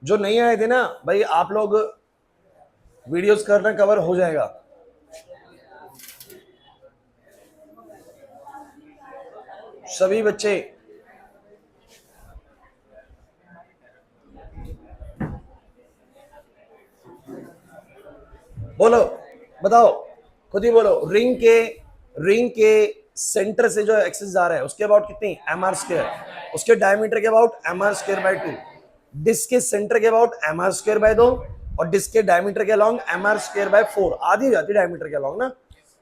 जो नहीं आए थे ना भाई, आप लोग वीडियोस करना, कवर हो जाएगा। सभी बच्चे बोलो, बताओ, खुद ही बोलो। रिंग के सेंटर से जो एक्सिस जा रहा है उसके अबाउट कितनी, एम आर स्क्र, उसके डायमीटर के about M R square by 2, disc के सेंटर के about M R square by 2, और डिस्क के डायमीटर के along M R square by 4, आधी हो जाती है डायमीटर के अलॉन्ग ना।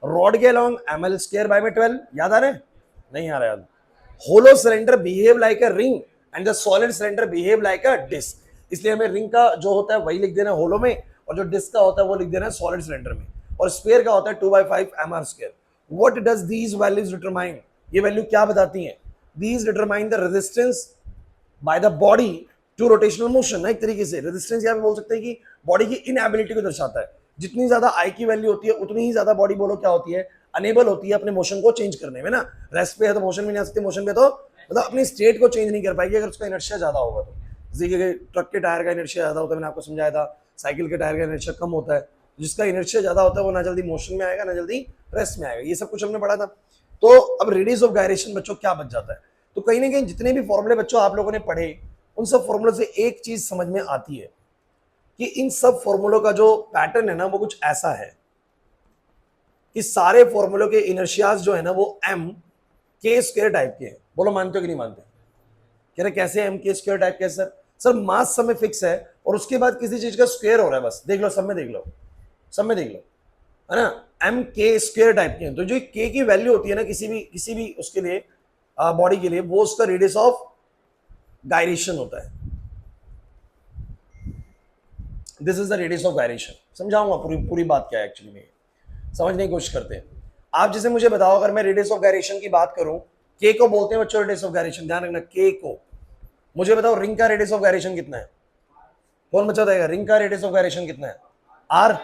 रॉड के along M L square by में 12, याद आ रहा है? नहीं आ रहा याद। Hollow cylinder behave like a ring and the solid cylinder behave like a disc, इसलिए हमें रिंग का जो होता है वही लिख देना होलो में, और जो डिस्क का होता है वो लिख देना है सॉलिड सिलेंडर में, और स्फीयर का होता है 2/5 M R square. What does these values determine, ये वैल्यू क्या बताती हैं? These determine the resistance by the body to rotational motion ना। एक तरीके से रेजिस्टेंस यहाँ पे बोल सकते हैं कि बॉडी की इनएबिलिटी को दर्शाता है। जितनी ज्यादा आई की वैल्यू होती है उतनी ही ज्यादा बॉडी बोलो क्या होती है, अनेबल होती है अपने मोशन को चेंज करने में ना। रेस्ट पे है तो मोशन में नहीं आ सकती, मोशन पे तो मतलब अपनी स्टेट को चेंज नहीं कर पाएगी अगर उसका इनर्शिया ज्यादा होगा तो। जैसे ट्रक के टायर का इनर्शिया ज्यादा होता है, मैंने आपको समझाया था, साइकिल के टायर का इनर्शिया कम होता है। जिसका इनर्शिया ज्यादा होता है वो ना जल्दी मोशन में आएगा ना जल्दी रेस्ट में आएगा, ये सब कुछ हमने पढ़ा था। तो अब रेडियस ऑफ गायरेशन बच्चों क्या बच जाता है? तो कहीं ना कहीं जितने भी फॉर्मूले बच्चों आप लोगों ने पढ़े उन सब फॉर्मूलों से एक चीज समझ में आती है कि इन सब फॉर्मूलों का जो पैटर्न है ना वो कुछ ऐसा है कि सारे फॉर्मूलों के इनर्शियाज जो है ना वो एम के स्क्वायर टाइप के हैं। बोलो मानते हो कि नहीं मानते? कह रहे कैसे एम के स्क्वायर टाइप के? सर मास सब में फिक्स है और उसके बाद किसी चीज का स्क्वायर हो रहा है, बस देख लो, सब में देख लो, सब में देख लो, है ना। एम के स्क्वायर टाइप के हैं, तो जो के की वैल्यू होती है ना किसी भी उसके लिए बॉडी के लिए, वो उसका रेडियस ऑफ गायरेशन होता है। This is the radius of gyration. समझाऊंगा पूरी बात क्या है एक्चुअली में, समझने की कोशिश करते हैं। आप जैसे मुझे बताओ, अगर मैं रेडियस ऑफ गायरेशन की बात करूं, के को बोलते हैं बच्चों रेडियस ऑफ गायरेशन, ध्यान रखना के को। मुझे बताओ रिंग का रेडियस ऑफ गायरेशन कितना है? कौन बच्चा बताएगा रिंग का रेडियस ऑफ गायरेशन कितना है? आर।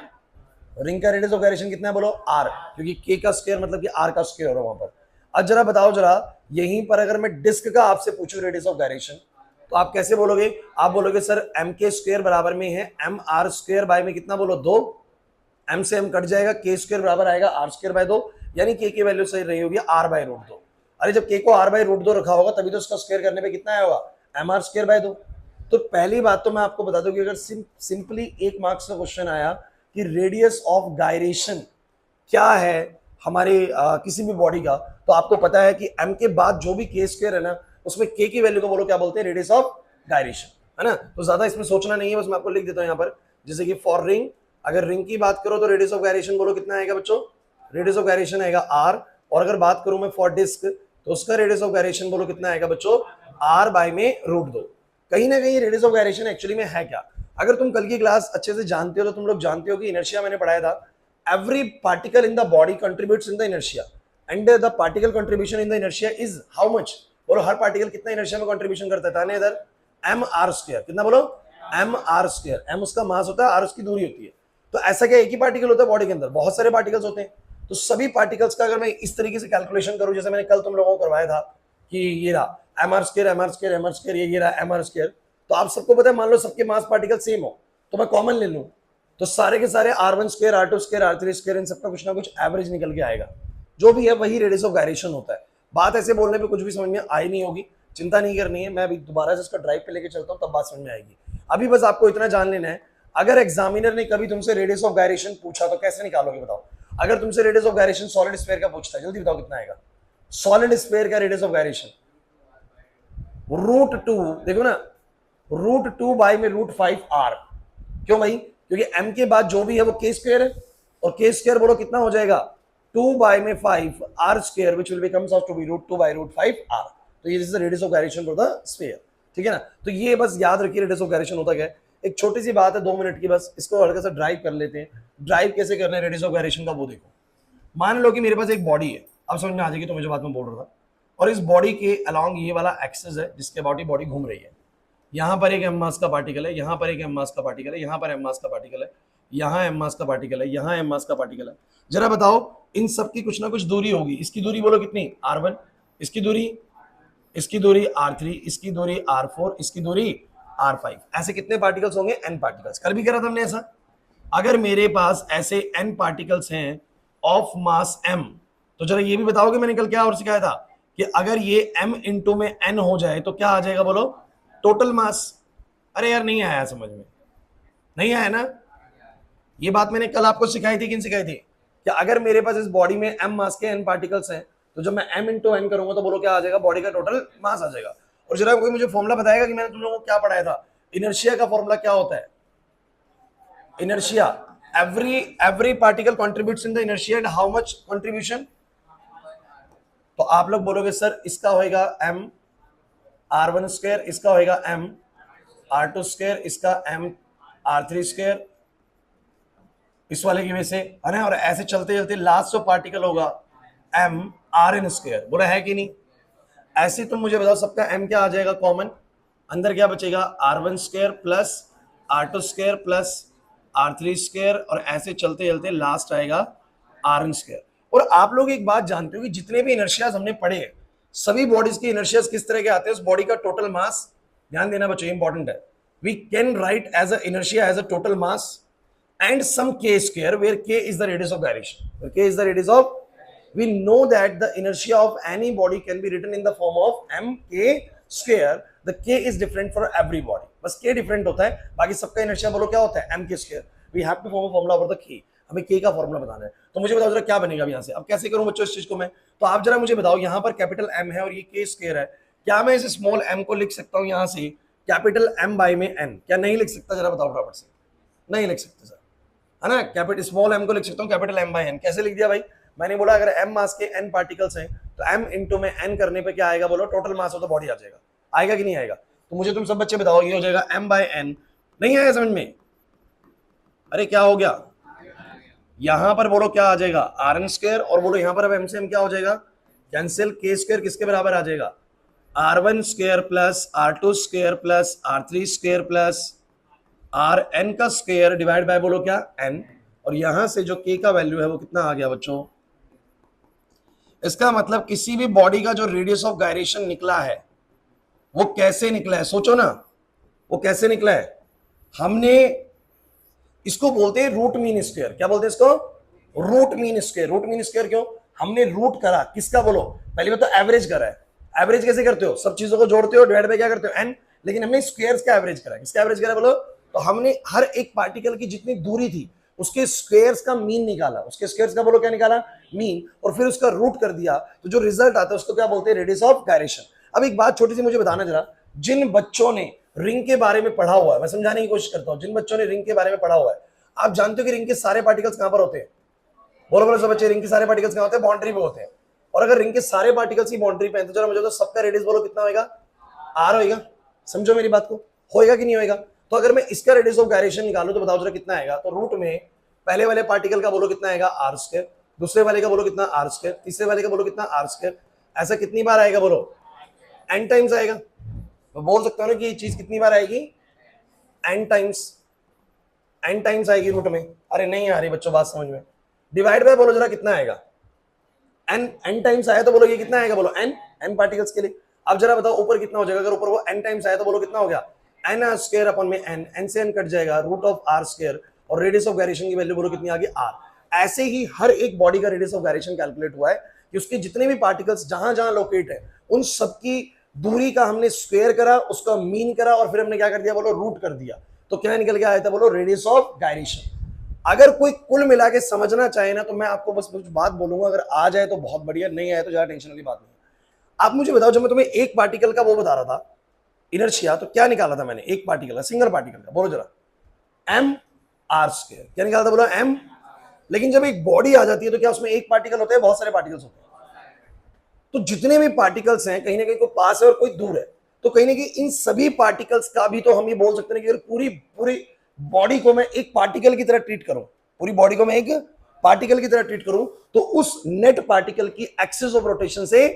रिंग का रेडियस ऑफ गायरेशन कितना है? बोलो आर, क्योंकि के का स्क्वायर मतलब कि आर का स्क्वायर हो रहा है वहां पर। अब जरा बताओ जरा, यहीं पर अगर मैं डिस्क का आपसे पूछूं रेडियस ऑफ गायरेशन, तो आप कैसे बोलोगे? आप बोलोगे सर एम के स्क्वायर बराबर में है एम आर स्क्वायर बाय में कितना, बोलो 2, एम से एम कट जाएगा, के स्क्वायर बराबर आएगा आर स्क्वायर बाय 2, यानी के की वैल्यू सही रही होगी आर बाय रूट 2। अरे जब के को आर बाय रूट 2 रखा होगा तभी तो उसका स्क्वायर करने पे कितना आया होगा, एम आर स्क्वायर बाय 2। तो पहली बात तो मैं आपको बता दूं कि अगर सिंपली एक मार्क्स का क्वेश्चन आया कि रेडियस ऑफ गायरेशन क्या है हमारे किसी भी बॉडी का, तो आपको पता है कि एम के बाद जो भी के स्क्वायर है ना उसमें के की वैल्यू को बोलो क्या बोलते हैं, रेडियस ऑफ गायरेशन, है ना। तो ज्यादा इसमें सोचना नहीं है, बस मैं आपको लिख देता हूं यहाँ पर। जैसे कि फॉर रिंग, अगर रिंग की बात करो तो रेडियस ऑफ गायरेशन बोलो कितना आएगा बच्चों, रेडियस ऑफ गायरेशन आएगा आर। और अगर बात करूं मैं फॉर डिस्क, तो उसका रेडियस ऑफ गायरेशन बोलो कितना आएगा बच्चों, आर बाय में रूट 2। कहीं ना कहीं रेडियस ऑफ गायरेशन एक्चुअली में है क्या? अगर तुम कल की क्लास अच्छे से जानते हो तो तुम लोग जानते हो कि इनर्शिया मैंने पढ़ाया था, every particle in the body contributes in the inertia and the particle contribution in the inertia is how much? बोलो हर पार्टिकल कितना इनर्शिया में कंट्रीब्यूशन करता है? इधर एम आर स्क्वायर, कितना बोलो, एम आर स्क्वायर। एम उसका मास होता है, आर उसकी दूरी होती है। तो ऐसा क्या एक ही पार्टिकल होता है बॉडी के अंदर? बहुत सारे पार्टिकल्स होते हैं। तो सभी पार्टिकल्स का अगर मैं इस तरीके से कैलकुलेशन करूं जैसे मैंने कल तुम लोगों को करवाया था कि ये रहा M R square M R square M R square, ये रहा एम आर स्क्वायर, तो आप सबको पता है मान लो सबके मास पार्टिकल सेम हो तो मैं कॉमन ले लूं तो सारे के सारे R1 square R2 square R3 square इन सबका कुछ ना कुछ एवरेज निकल के आएगा। जो भी है वही रेडियस ऑफ गायरेशन होता है। बात ऐसे बोलने पे कुछ भी समझ में आई नहीं होगी, चिंता नहीं करनी है, मैं अभी दोबारा से इसका ड्राइव पे लेके चलता हूँ तब बात समझ में आएगी। अभी बस आपको इतना जान लेना है, अगर एग्जामिनर ने कभी तुमसे रेडियस ऑफ गायरेशन पूछा तो कैसे निकालोगे बताओ? अगर तुमसे radius of gyration solid sphere का पूछता है, जल्दी बताओ कितना आएगा सॉलिड स्फीयर का रेडियस ऑफ गायरेशन? √2, देखो ना, √2 बाय में √5 आर। क्यों भाई? क्योंकि m के बाद जो भी है वो के स्क्वायर है, और के स्क्वायर बोलो कितना हो जाएगा, 2 बाय में 5 R square which will becomes out to be √2 by √5 R. तो ये is the radius of gyration for the sphere, ठीक है ना। तो ये बस याद रखिए रेडियस ऑफ गायरेशन होता क्या है। एक छोटी सी बात है 2 मिनट की, बस इसको हल्का सा ड्राइव कर लेते हैं। ड्राइव कैसे करना है रेडियस ऑफ गायरेशन का वो देखो। मान लो कि मेरे पास एक बॉडी है, अब समझ में आ जाएगी तो मुझे बात में बोल रहा था, और इस बॉडी के अलोंग ये वाला एक्सिस है जिसके अबाउट बॉडी घूम रही है। यहाँ पर एक एम मास का पार्टिकल है, यहाँ पर एक एम मास का पार्टिकल है, यहाँ पर एम मास का पार्टिकल है, यहाँ एम मास का पार्टिकल है, यहाँ एम मास का पार्टिकल है। जरा बताओ इन सब की कुछ ना कुछ दूरी होगी। इसकी दूरी बोलो कितनी, R1, इसकी दूरी R3, इसकी दूरी R4, इसकी दूरी R5। ऐसे कितने पार्टिकल्स होंगे? n particles. कल भी करा था हमने ऐसा। अगर मेरे पास ऐसे n पार्टिकल्स हैं ऑफ मास m, तो जरा ये भी बताओगे मैंने कल क्या और सिखाया था कि अगर ये m इंटू में n हो जाए तो क्या आ जाएगा बोलो? टोटल मास। अरे यार नहीं आया समझ में, नहीं आया ना? ये बात मैंने कल आपको सिखाई थी कि नहीं सिखाई थी कि अगर मेरे पास इस बॉडी में m मास के n पार्टिकल्स हैं तो जब मैं m इंटू n करूंगा तो बोलो क्या आ जाएगा? बॉडी का टोटल मास आ जाएगा। और जरा कोई मुझे फॉर्मूला बताएगा कि मैंने तुम लोगों को क्या पढ़ाया था? इनर्शिया का फॉर्मूला क्या होता है? Inertia, every particle contributes in the inertia and how much contribution? तो आप लोग बोलोगे सर इसका होएगा m r1 स्क्वायर, इसका होएगा m r2 स्क्वायर, इसका m r3 स्क्वायर, इस वाले की वजह से है ना। और ऐसे चलते चलते लास्ट जो पार्टिकल होगा m rn स्क्वायर। बोला है कि नहीं? ऐसे तुम मुझे बताओ सबका m क्या आ जाएगा कॉमन? अंदर क्या बचेगा? r1 square plus r2 square plus r3 square, और ऐसे चलते चलते लास्ट आएगा rn स्क्वायर। और आप लोग एक बात जानते हो कि जितने भी इनर्शियाज हमने पढ़े हैं सभी बॉडीज के इनर्शियाज किस तरह के आते हैं? उस बॉडी का टोटल मास, ध्यान देना बच्चों, इंपॉर्टेंट है। We can write as a inertia as a total mass and some k square where k is the radius of gyration. Where k is the radius of, we know that the inertia of any body can be written in the form of mk square. The k is different for every body. बस k different होता है, बाकी सबका inertia बोलो क्या होता है? mk square. We have to form a formula for the k. हमें k का फॉर्मूला बताना है। तो मुझे बताओ जरा क्या बनेगा अब यहाँ से? अब कैसे करूं बच्चों इस चीज को मैं? तो आप जरा मुझे बताओ, यहाँ पर कैपिटल m है और ये k स्क्वायर है, क्या मैं इस स्मॉल m को लिख सकता हूँ यहाँ से कैपिटल m बाई में n? क्या नहीं लिख सकता? जरा बताओ फटाफट से। नहीं लिख सकते सर, है ना? कैपिटल स्मॉल m को लिख सकता हूँ कैपिटल m बाई n। कैसे लिख दिया भाई? मैंने बोला अगर m मास के n पार्टिकल्स हैं तो m इंटू में n करने पे क्या आएगा बोलो? Total mass of the body आ जाएगा। आएगा कि नहीं आएगा? तो मुझे तुम सब बच्चे बताओ, ये हो जाएगा m बाई n। नहीं आएगा समझ में? अरे क्या हो गया? यहां पर बोलो क्या आ जाएगा? rn स्क्वायर, और बोलो यहां पर अब m से m क्या हो जाएगा? कैंसिल। k स्क्वायर किसके बराबर आ जाएगा? r1 square plus r2 square plus r3 square plus rn का स्क्वायर डिवाइड बाय बोलो क्या? n। और यहां से जो k का वैल्यू है वो कितना आ गया बच्चों? इसका मतलब किसी भी बॉडी का जो रेडियस ऑफ गायरेशन निकला है वो कैसे निकला है? सोचो ना, वो कैसे निकला है? हमने इसको बोलते हैं रूट मीन स्क्वायर। क्या बोलते हैं इसको? Root mean square. Root mean square क्यों? हमने रूट करा किसका बोलो? पहली बात तो एवरेज करा है। एवरेज कैसे करते हो? सब चीजों को जोड़ते हो, डिवाइड बाय क्या करते हो? n। लेकिन हमने स्क्वायर्स का एवरेज करा। किसका एवरेज करा बोलो? तो हमने हर एक पार्टिकल की जितनी दूरी थी उसके स्क्वायर्स का मीन निकाला। उसके स्क्वायर्स का बोलो क्या निकाला? मीन। और फिर उसका रूट कर दिया, तो जो रिजल्ट आता है उसको क्या बोलते हैं? Radius of gyration. अब एक बात छोटी सी मुझे बताना जरा, जिन बच्चों ने रिंग के बारे में पढ़ा हुआ है, मैं समझाने की कोशिश करता हूं, जिन बच्चों ने रिंग के बारे में पढ़ा हुआ है, आप जानते हो कि रिंग के सारे पार्टिकल्स कहां पर होते हैं? बोलो बोलो सब बच्चे, रिंग के सारे पार्टिकल्स कहां होते हैं? बाउंड्री पे होते हैं। और अगर रिंग के सारे पार्टिकल्स की बाउंड्री पे हैं तो जरा मुझे तो सबका रेडियस बोलो कितना होगा? r होगा। समझो मेरी बात को, होएगा कि नहीं होएगा? तो अगर मैं इसका रेडियस ऑफ गायरेशन निकालूं तो बताओ जरा कितना आएगा? तो रूट में पहले वाले पार्टिकल का बोलो कितना आएगा? r square. दूसरे वाले का बोलो कितना? r square. तीसरे वाले का बोलो कितना? r square. ऐसा कितनी बार आएगा बोलो? n टाइम्स आएगा। मैं बोल सकता हूं ना कि ये चीज कितनी बार आएगी? n times. n टाइम्स आएगी रूट में। अरे नहीं आ रही बच्चों बात समझ में? डिवाइड बाय बोलो जरा कितना आएगा? n टाइम्स आया तो बोलो ये कितना आएगा? बोलो n पार्टिकल्स के लिए। अब जरा बताओ ऊपर कितना हो जाएगा? अगर ऊपर वो n टाइम्स आया तो बोलो कितना हो गया? n स्क्वायर अपॉन में n से n कट जाएगा, रूट ऑफ r स्क्वायर, और रेडियस ऑफ गायरेशन की वैल्यू बोलो कितनी आ गई? r। ऐसे ही हर एक बॉडी का रेडियस ऑफ गायरेशन कैलकुलेट हुआ है कि उसके जितने भी पार्टिकल्स जहां जहां लोकेट है उन सबकी दूरी का हमने स्क्वायर करा, उसका मीन करा, और फिर हमने क्या कर दिया बोलो? रूट कर दिया। तो क्या निकल के आया था बोलो? Radius of gyration. अगर कोई कुल मिला के समझना चाहे ना तो मैं आपको बस कुछ बात बोलूंगा, अगर आ जाए तो बहुत बढ़िया, नहीं आए तो ज्यादा टेंशन वाली बात नहीं। आप मुझे बताओ, जब मैं तुम्हें एक पार्टिकल का वो बता रहा था इनर्शिया, तो क्या निकाला था मैंने? एक पार्टिकल का, सिंगल पार्टिकल का, बोलो जरा? m r square. क्या निकाला था बोलो? m। लेकिन जब एक बॉडी आ जाती है तो क्या उसमें एक पार्टिकल होता है? बहुत सारे पार्टिकल्स होते हैं। तो जितने भी पार्टिकल्स हैं कहीं ना कहीं कोई पास है और कोई दूर है, तो कहीं ना कहीं इन सभी पार्टिकल्स का भी तो हम ये बोल सकते हैं कि अगर पूरी पूरी बॉडी को मैं एक पार्टिकल की तरह ट्रीट करूं, पूरी बॉडी को मैं एक पार्टिकल की तरह ट्रीट करूं, तो उस नेट पार्टिकल की एक्सिस ऑफ रोटेशन से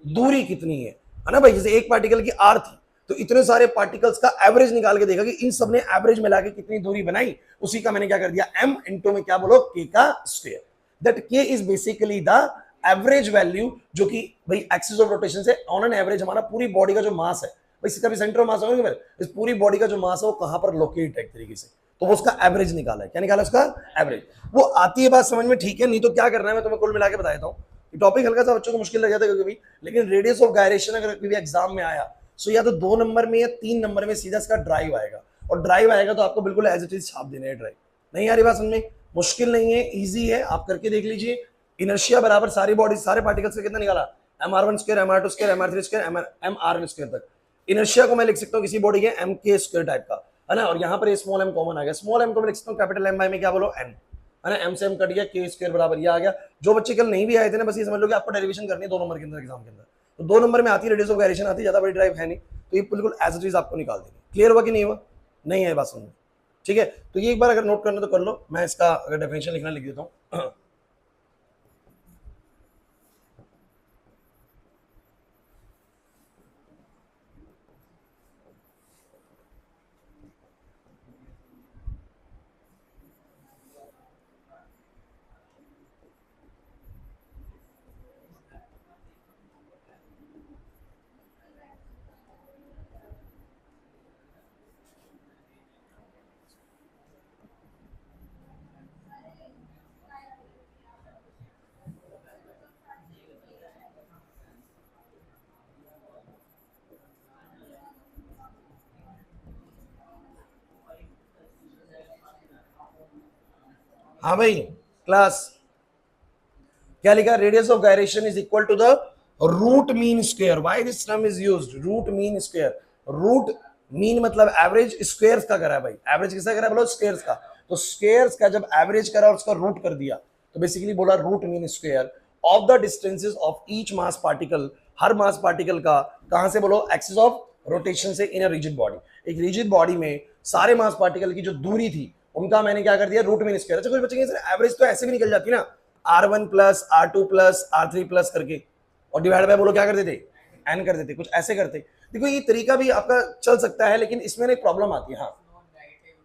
दूरी कितनी है ना भाई? जैसे एक पार्टिकल की r थी तो इतने सारे पार्टिकल्स का एवरेज निकाल के देखा कि इन सब ने एवरेज मिला के कितनी दूरी बनाई, उसी का मैंने क्या कर दिया? m इंटू में क्या बोलो? k का square. That k is basically the average value, जो कि भाई एक्सिस ऑफ रोटेशन से ऑन एन एवरेज हमारा पूरी बॉडी का जो मास है भाई इसका भी सेंटर ऑफ मास होगा फिर इस पूरी बॉडी का जो मास है वो कहां पर लोकेट है एक तरीके से, तो वो उसका एवरेज निकाला है। क्या निकाला उसका एवरेज। वो आती है बात समझ में, ठीक है, नहीं तो क्या करना है मैं तुम्हें कुल मिला के बता देता हूँ। टॉपिक हल्का सा बच्चों को मुश्किल लग जाता है कभी, लेकिन रेडियस ऑफ गायरेशन अगर कभी एग्जाम में आया तो या तो 2 नंबर में या 3 नंबर में सीधा इसका ड्राइव आएगा, और ड्राइव आएगा तो आपको बिल्कुल एज इट इज छाप देना है ड्राइव। नहीं आ रही बात समझ में, मुश्किल नहीं है, इजी है, आप करके देख लीजिए। इनर्शिया बराबर सारी बॉडी सारे पार्टिकल्स का कितना निकाला, mr1 square mr2 square mr3 square mrn square तक। इनर्शिया को मैं लिख सकता हूँ किसी बॉडी के एम के स्क्वायर टाइप का, है ना, और यहाँ पर स्मॉल एम कॉमन आ गया, स्मॉल एम को मैं लिख सकता हूँ कैपिटल एम बाई में क्या बोलो एन, है ना, एम से एम कट गया, के स्क्वायर बराबर ये आ गया। जो बच्चे कल नहीं भी आए थे ना, बस ये समझ लो कि आपको डेरिवेशन करनी है 2 नंबर के अंदर एग्जाम के अंदर, तो 2 नंबर में आती है रेडियस ऑफ गायरेशन आती है, ज्यादा बड़ी ड्राइव है नहीं, तो ये बिल्कुल एज इट इज आपको निकाल देंगे। क्लियर हुआ कि नहीं हुआ, नहीं है बात समझ में, ठीक है। तो ये एक बार अगर नोट करना तो कर लो, मैं इसका अगर डेफिनेशन लिखना लिख देता हूँ। हाँ भाई क्लास क्या लिखा, radius of gyration is equal to the root mean square. Why this term is used, root mean square. Root mean मतलब एवरेज, स्क्वायर्स का करा है भाई, एवरेज किसका करा है बोलो, स्क्वायर्स का। तो स्क्वायर्स का जब एवरेज करा और उसका रूट कर दिया तो बेसिकली बोला root mean square of the distances of each mass particle, हर मास पार्टिकल का कहां से बोलो, एक्सिस ऑफ रोटेशन से इन अ रिजिड बॉडी। एक रिजिड बॉडी में सारे मास पार्टिकल की जो दूरी थी उनका मैंने क्या कर दिया, रूट मीन स्क्वायर। अच्छा कुछ बच्चे सर एवरेज तो ऐसे भी निकल जाती है ना, R1 plus R2 plus R3 plus करके, और डिवाइड बाय बोलो क्या कर देते, एन कर देते, कुछ ऐसे करते। देखो ये तरीका भी आपका चल सकता है, लेकिन इसमें एक प्रॉब्लम आती है, हाँ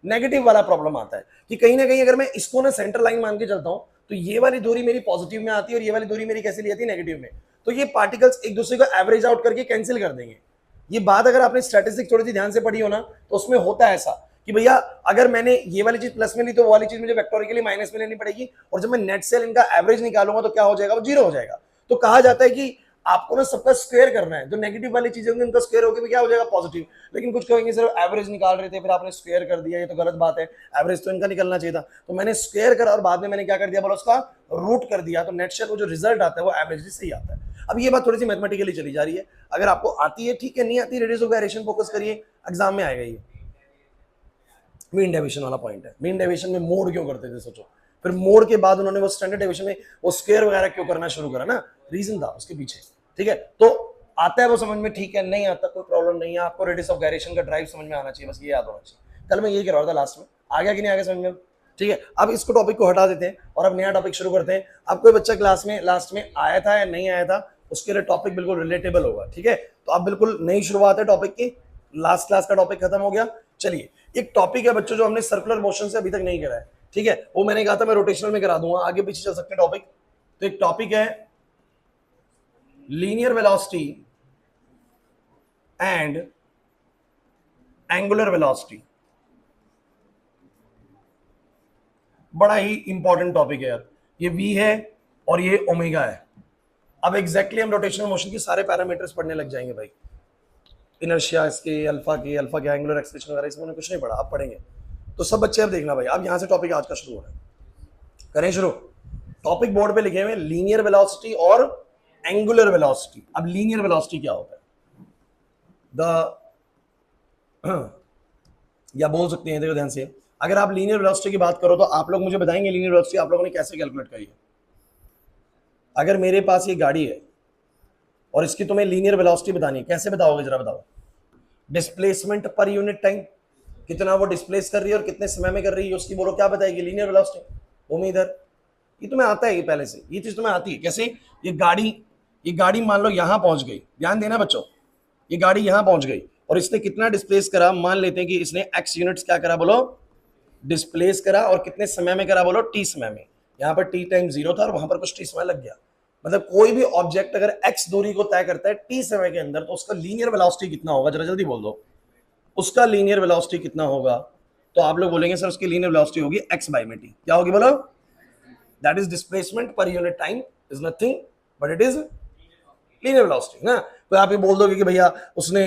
नेगेटिव वाला प्रॉब्लम आता है कि कहीं ना कहीं अगर मैं इसको ना सेंटर लाइन मान के चलता हूं तो ये वाली दूरी मेरी पॉजिटिव में आती है और ये वाली दूरी मेरी कैसे ली आती है, नेगेटिव में। तो ये पार्टिकल्स एक दूसरे को एवरेज आउट करके कैंसिल कर देंगे। ये बात अगर आपने स्टैटिस्टिक्स थोड़ी सी ध्यान से पढ़ी हो ना तो उसमें होता है ऐसा कि भैया अगर मैंने ये वाली चीज प्लस में ली तो वो वाली चीज मुझे वेक्टोरिकली माइनस में लेनी पड़ेगी, और जब मैं नेट से इनका एवरेज निकालूंगा तो क्या हो जाएगा, वो जीरो हो जाएगा। तो कहा जाता है कि आपको ना सबका स्क्वायर करना है, जो नेगेटिव वाली चीजें होंगी उनका स्क्वायर होकर क्या हो जाएगा, पॉजिटिव। लेकिन कुछ कहेंगे सिर्फ एवरेज निकाल रहे थे फिर आपने स्क्वायर कर दिया, ये तो गलत बात है, एवरेज तो इनका निकलना चाहिए था। तो मैंने स्क्वायर करा और बाद में मैंने क्या कर दिया बोलो, उसका रूट कर दिया, तो नेट शेयर वो जो रिजल्ट आता है वो एवरेज से ही आता है। अब ये बात थोड़ी सी मैथमेटिकली चली जा रही है, अगर आपको आती है ठीक है, नहीं आती रेडियस ऑफ गायरेशन फोकस करिए, एग्जाम में आएगा ये। मीन डेविएशन वाला पॉइंट है, मीन डेविएशन में मोड क्यों करते थे सोचो, फिर मोड के बाद उन्होंने वो स्टैंडर्ड डेविएशन में वो स्क्वायर वगैरह क्यों करना शुरू करा ना, रीजन था उसके पीछे, ठीक है। तो आता है वो समझ में, ठीक है, नहीं आता कोई प्रॉब्लम नहीं है, आपको रेडियस ऑफ गायरेशन का ड्राइव समझ में आना चाहिए, बस ये याद होना चाहिए। कल मैं यही कह रहा था लास्ट में, आ गया कि नहीं आ गया समझ में, ठीक है। अब इसको टॉपिक को हटा देते हैं और अब नया टॉपिक शुरू करते हैं। अब कोई बच्चा क्लास में लास्ट में आया था या नहीं आया था, उसके लिए टॉपिक बिल्कुल रिलेटेबल होगा, ठीक है। तो अब बिल्कुल नई शुरुआत है टॉपिक की, लास्ट क्लास का टॉपिक खत्म हो गया। चलिए एक टॉपिक है बच्चों जो हमने सर्कुलर मोशन से अभी तक नहीं करा है, ठीक है, वो मैंने कहा था मैं रोटेशनल में करा दूंगा, आगे पीछे चल सकते हैं टॉपिक। तो एक टॉपिक है linear velocity and angular velocity, बड़ा ही इंपॉर्टेंट टॉपिक है यार, ये v है और ये ओमेगा है। अब एग्जैक्टली हम रोटेशनल मोशन के सारे पैरामीटर्स पढ़ने लग जाएंगे भाई, इनर्शिया इसके, अल्फा के एंगुलर एक्सेलरेशन वगैरह, इसमें कुछ नहीं पढ़ा, अब पढ़ेंगे। तो सब बच्चे अब देखना भाई, अब यहां से टॉपिक आज का शुरू हो रहा है, करें शुरू। टॉपिक बोर्ड पे लिखे हुए लीनियर वेलोसिटी और एंगुलर वेलोसिटी। अब लीनियर वेलोसिटी क्या होता है, या बोल सकते हैं, देखो ध्यान से, अगर आप लीनियर वेलोसिटी की बात करो तो आप लोग मुझे बताएंगे लीनियर वेलोसिटी आप लोगों ने कैसे कैलकुलेट करी है। अगर मेरे पास ये गाड़ी है और इसकी तुम्हें लीनियर वेलोसिटी बतानी है, कैसे बताओगे जरा बताओ। डिस्प्लेसमेंट पर यूनिट टाइम, कितना वो डिस्प्लेस कर रही है और कितने समय में कर रही है, उसकी बोलो क्या बताएगी, लीनियर वेलोसिटी। वो इधर ये तुम्हें आता है, ये पहले से ये चीज तुम्हें आती है। कैसे, ये गाड़ी मान लो यहां पहुंच गई, ध्यान देना बच्चों, ये गाड़ी यहां पहुंच गई और इसने कितना डिस्प्लेस करा, मान लेते हैं कि इसने x यूनिट्स क्या करा बोलो, डिस्प्लेस करा, और कितने समय में करा बोलो, t समय में। यहाँ पर t टाइम 0 था और वहां पर कुछ t समय लग गया, मतलब कोई भी ऑब्जेक्ट अगर x दूरी को तय करता है t समय के अंदर, तो उसका लीनियर वेलोसिटी कितना होगा, जरा जल्दी बोल दो, उसका लीनियर वेलोसिटी कितना होगा? तो आप लोग बोलेंगे सर उसकी लीनियर वेलोसिटी होगी x बाई में t। क्या होगी बोलो? दैट इज डिस्प्लेसमेंट पर unit time, is nothing but it is linear velocity ना। तो आप ये बोल दोगे कि भैया उसने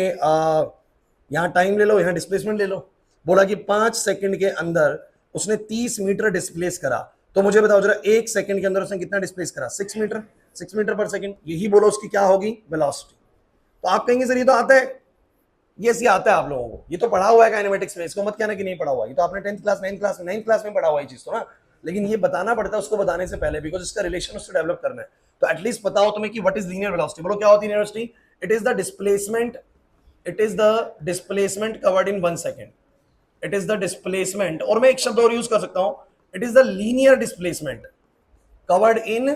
यहाँ टाइम ले लो, यहाँ डिस्प्लेसमेंट ले लो, बोला कि 5 सेकंड के अंदर उसने 30 मीटर डिस्प्लेस करा, तो मुझे बताओ जरा 1 सेकंड के अंदर उसने कितना डिस्प्लेस करा? 6 मीटर, 6 मीटर पर सेकंड, यही बोलो उसकी क्या होगी? वेलोसिटी। तो आप कहेंगे सर ये तो आता है, ये सी आता है आप लोगों को, ये तो पढ़ा हुआ है काइनेमेटिक्स में, इसको मत कहना कि नहीं पढ़ा हुआ, ये तो आपने 10th क्लास 9th क्लास में पढ़ा हुआ है चीज तो ना, लेकिन ये बताना पड़ता है उसको बताने से पहले, बिकॉज इसका रिलेशन उससे डेवलप करना है। तो एटलीस्ट पता हो तुम्हें कि व्हाट इज लीनियर वेलोसिटी। बोलो क्या होती है linear velocity? It is the displacement, it is the displacement covered in 1 second, it is the displacement, और मैं एक शब्द और यूज कर सकता हूं, it is the linear displacement covered in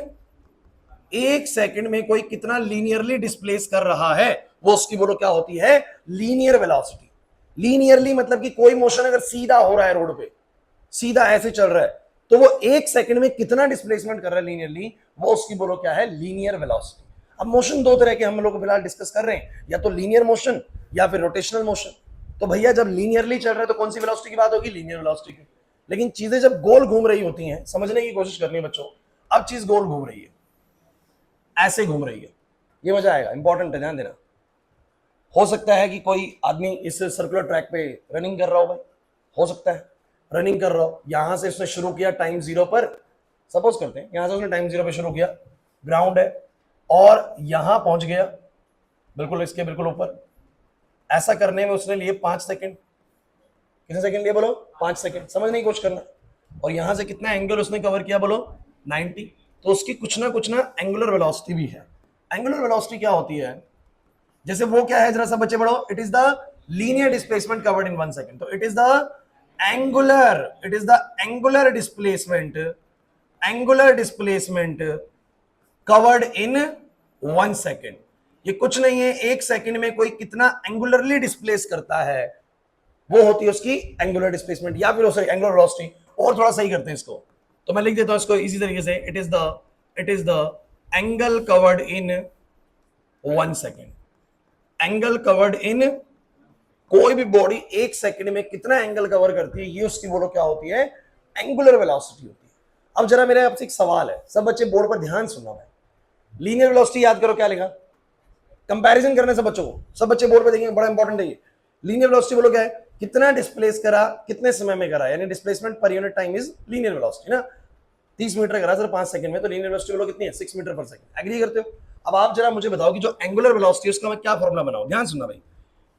1 second में कोई कितना लीनियरली डिस्प्लेस कर रहा है, वो उसकी बोलो क्या होती है? Linear velocity. लीनियरली मतलब कि कोई मोशन अगर सीधा हो रहा है रोड पे, सीधा ऐसे चल रहा है, तो वो 1 सेकंड में कितना डिस्प्लेसमेंट कर रहा है लीनियरली, वो उसकी बोलो क्या है? Linear velocity. अब मोशन दो तरह के हम लोग फिलहाल डिस्कस कर रहे हैं, या तो लीनियर मोशन या फिर रोटेशनल मोशन। तो भैया जब लीनियरली चल रहा है तो कौन सी वेलोसिटी की बात होगी? लीनियर वेलोसिटी की। लेकिन चीजें जब गोल घूम रही होती हैं, समझने की कोशिश करनी है बच्चों, अब चीज गोल घूम रही है, ऐसे घूम रही है, ये मजा आएगा, इंपॉर्टेंट है, ध्यान देना। हो सकता है कि कोई आदमी इस सर्कुलर ट्रैक पे रनिंग कर रहा हो, भाई हो सकता है रनिंग कर रहा हो, यहां से उसने शुरू किया टाइम 0 पर, सपोज करते हैं यहां से उसने टाइम 0 पे शुरू किया, ग्राउंड है, और यहां पहुंच गया बिल्कुल इसके बिल्कुल ऊपर। ऐसा करने में उसने लिए 5 सेकंड। कितने सेकंड लिए बोलो? 5 सेकंड। समझने की कोशिश करना। और यहां से कितना एंगल उसने कवर किया बोलो? 90। तो उसकी कुछ ना एंगुलर वेलोसिटी भी है। एंगुलर वेलोसिटी क्या होती है? जैसे वो क्या है, जरा सा बच्चे पढ़ो, it is the linear displacement covered in 1 second. तो it is the angular displacement covered in 1 second. ये कुछ नहीं है, 1 सेकंड में कोई कितना एंगुलरली डिस्प्लेस करता है, वो होती है उसकी एंगुलर डिस्प्लेसमेंट, या फिर एंगुलर वेलोसिटी। और थोड़ा सही करते हैं इसको, तो मैं लिख देता हूं इसको इसी तरीके से, it is the angle covered in 1 second. Angle covered इन, कोई भी बॉडी 1 सेकंड में कितना एंगल कवर करती है, ये उसकी बोलो क्या होती है? एंगुलर वेलोसिटी होती है। अब जरा मेरे आपसे एक सवाल है, सब बच्चे बोर्ड पर ध्यान सुनना है। लीनियर वेलोसिटी याद करो, क्या लिखा? कंपैरिजन करने से बच्चों को, सब बच्चे बोर्ड पे देखेंगे, बड़ा इंपॉर्टेंट है ये। लीनियर वेलोसिटी बोलो क्या है? कितना डिस्प्लेस करा, कितने समय में करा, यानी डिस्प्लेसमेंट पर unit time is linear velocity ना। 30 मीटर करा सर 5 सेकंड में, तो लीनियर वेलोसिटी बोलो कितनी है? 6 मीटर पर सेकंड। एग्री करते हो? अब आप जरा मुझे बताओ कि जो एंगुलर वेलोसिटी है उसका मैं क्या फॉर्मूला बनाऊं, ध्यान सुनना भाई।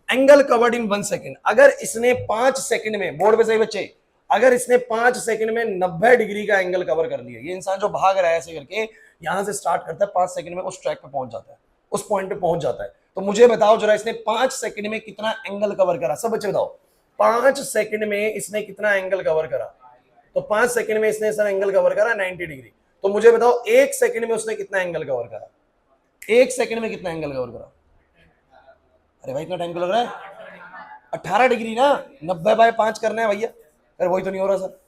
एंगल कवर्ड इन 1 सेकंड, अगर इसने 5 सेकंड में, बोर्ड पे सही बच्चे, अगर इसने 5 सेकंड में 90 डिग्री का एंगल कवर कर लिया, ये इंसान जो भाग रहा है ऐसे करके, यहां से स्टार्ट करता है, 5 सेकंड में उस ट्रैक पे पहुंच जाता है, उस पॉइंट पे पहुंच जाता है, तो मुझे बताओ जरा इसने 5 सेकंड में कितना एंगल कवर करा? सब बच्चे बताओ, 5 सेकंड में इसने कितना एंगल कवर करा? तो 5 सेकंड में इसने सर एंगल कवर करा 90 डिग्री। तो मुझे बताओ 1 सेकंड में उसने कितना एंगल कवर करा? 1 सेकंड में कितना एंगल कवर करा? अरे भाई इतना टाइम क्यों लग रहा है? 18 डिग्री ना, 90/5 करना है भैया। अरे वही तो नहीं हो रहा सर,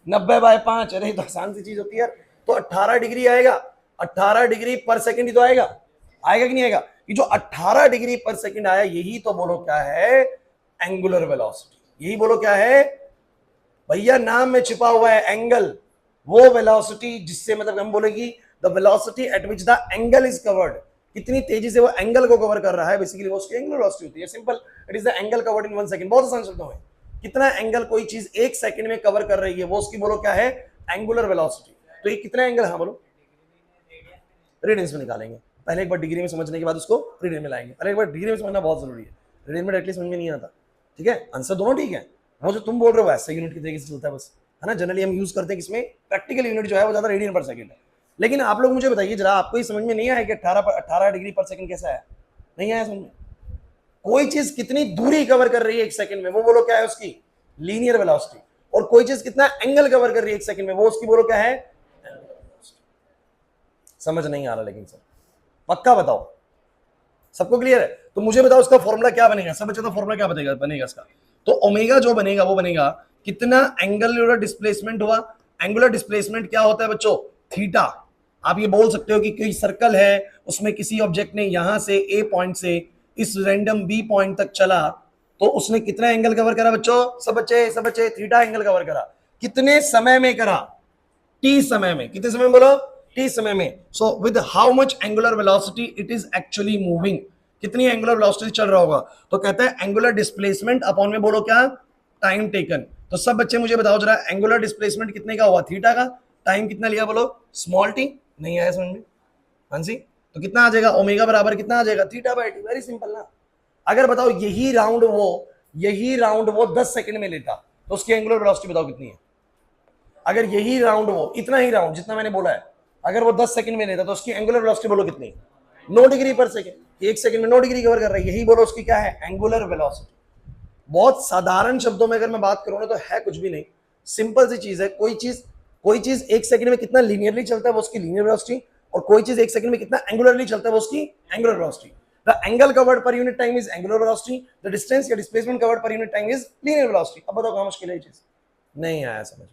90/5, अरे तो आसान सी चीज होती है यार। तो 18 डिग्री आएगा, 18 डिग्री पर सेकंड ही तो आएगा, आएगा कि नहीं आएगा? ये जो 18 डिग्री पर सेकंड आया, यही तो बोलो क्या है? Angular velocity. यही बोलो क्या है भैया? नाम में छिपा हुआ है एंगल, वो वेलोसिटी जिससे मतलब हम बोलेगी the velocity at which the angle is covered, कितनी तेजी से वो एंगल को कवर कर रहा है, बेसिकली वो उसकी एंगुलर वेलोसिटी होती है। Simple, it is the angle covered in 1 second. बहुत आसान शब्दों में, कितना एंगल कोई चीज 1 सेकंड में कवर कर रही है, वो उसकी बोलो क्या है? Angular velocity. तो ये कितना एंगल, हाँ बोलो, रेडियंस में निकालेंगे। पहले एक बार डिग्री में समझने के बाद उसको रेडियन में लाएंगे। पहले एक बार डिग्री में समझना बहुत जरूरी है, रेडियन में डायरेक्टली समझ में नहीं आता, ठीक है? आंसर दोनों ठीक है, वो जो तुम बोल रहे हो ऐसे यूनिट की तरीके से चलता है बस, है ना। जनरली हम यूज करते हैं किसमें? प्रैक्टिकल यूनिट जो है वो ज्यादा रेडियन पर सेकंड है। लेकिन आप लोग मुझे बताइए जरा, आपको ये समझ में नहीं आया कि 18 डिग्री पर सेकंड कैसा है? नहीं आया समझ में? कोई चीज कितनी दूरी कवर कर रही है 1 सेकंड में, वो बोलो क्या है? उसकी लीनियर वेलोसिटी। और कोई चीज कितना एंगल कवर कर रही है 1 सेकंड में, वो उसकी बोलो क्या है? समझ नहीं आ रहा लेकिन सर, पक्का बताओ, सबको क्लियर है? तो मुझे बताओ उसका फॉर्मूला क्या बनेगा? सब बच्चे तो फॉर्मूला क्या बनेगा इसका? तो ओमेगा जो बनेगा वो बनेगा कितना एंगुलर डिस्प्लेसमेंट हुआ। एंगुलर डिस्प्लेसमेंट क्या होता है बच्चों? थीटा। आप ये बोल सकते हो कि कोई सर्कल है, उसमें किसी ऑब्जेक्ट ने यहां से ए पॉइंट से इस रैंडम बी पॉइंट तक चला, तो उसने कितना एंगल कवर करा बच्चों? सब बच्चे थीटा एंगल कवर करा। कितने समय में करा? टी समय में। कितने समय में बोलो? टी समय में। So with how much angular velocity it is actually moving, कितनी एंगुलर वेलोसिटी चल रहा होगा? तो कहते हैं एंगुलर डिस्प्लेसमेंट अपॉन में बोलो क्या? Time taken. तो सब बच्चे मुझे बताओ जरा, एंगुलर डिस्प्लेसमेंट कितने का हुआ? थीटा का। टाइम कितना लिया बोलो? Small T. नहीं आया समझ में? हाँ जी, तो कितना आ जाएगा? ओमेगा बराबर कितना आ जाएगा? Theta by T. Very simple ना। अगर बताओ यही राउंड वो 10 सेकंड में लेता, तो उसकी एंगुलर वेलोसिटी बताओ कितनी है? अगर यही राउंड वो इतना ही राउंड जितना मैंने बोला है, अगर वो 10 सेकंड में लेता, तो उसकी एंगुलर वेलोसिटी बोलो कितनी? 9 डिग्री पर सेकंड। 1 सेकंड में 9 डिग्री कवर कर रहा है, यही बोलो उसकी क्या है? Angular velocity. बहुत साधारण शब्दों में अगर मैं बात करूं ना, तो है कुछ भी नहीं, सिंपल सी चीज है। कोई चीज 1 सेकंड में कितना लीनियरली चलता है वो उसकी लीनियर वेलोसिटी, और कोई चीज 1 सेकंड में कितना एंगुलरली चलता है वो उसकी angular velocity. The angle covered per unit time is angular velocity, the distance या displacement covered per unit time is linear velocity. अब बताओ कहां मुश्किल है ये चीज? नहीं आया समझ में?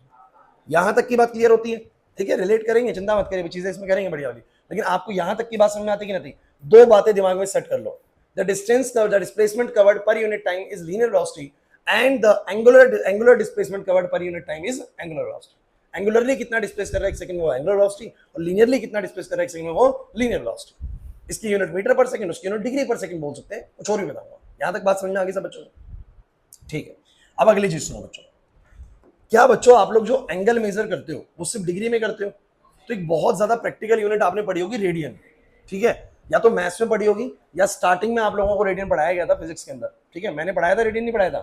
यहां तक की बात क्लियर होती है? ठीक है, रिलेट करेंगे, चिंता मत करिए, चीजें इसमें करेंगे बढ़िया वाली। लेकिन आपको यहां तक की बात समझ में आती कि नहीं? दो बातें दिमाग में सेट कर लो। The distance the displacement covered per unit time is linear velocity and the angular displacement covered per unit time is angular velocity. Angularly कितना डिस्प्लेस कर रहा है 1 सेकंड में वो एंगुलर वेलोसिटी, और लीनियरली कितना डिस्प्लेस कर रहा है 1 सेकंड में वो लीनियर वेलोसिटी। इसकी यूनिट मीटर पर सेकंड, उसकी यूनिट डिग्री पर सेकंड बोल सकते हैं, कुछ और भी बताऊंगा। यहां तक बात समझ में आ गई सब बच्चों को? ठीक है, अब अगली चीज सुनो बच्चों। क्या बच्चों आप लोग जो एंगल मेजर करते हो वो सिर्फ डिग्री में करते हो? तो एक बहुत ज्यादा प्रैक्टिकल यूनिट आपने पढ़ी होगी, रेडियन। ठीक है, या तो मैथ्स में पढ़ी होगी, या स्टार्टिंग में आप लोगों को रेडियन पढ़ाया गया था फिजिक्स के अंदर। ठीक है, मैंने पढ़ाया था रेडियन, नहीं पढ़ाया था?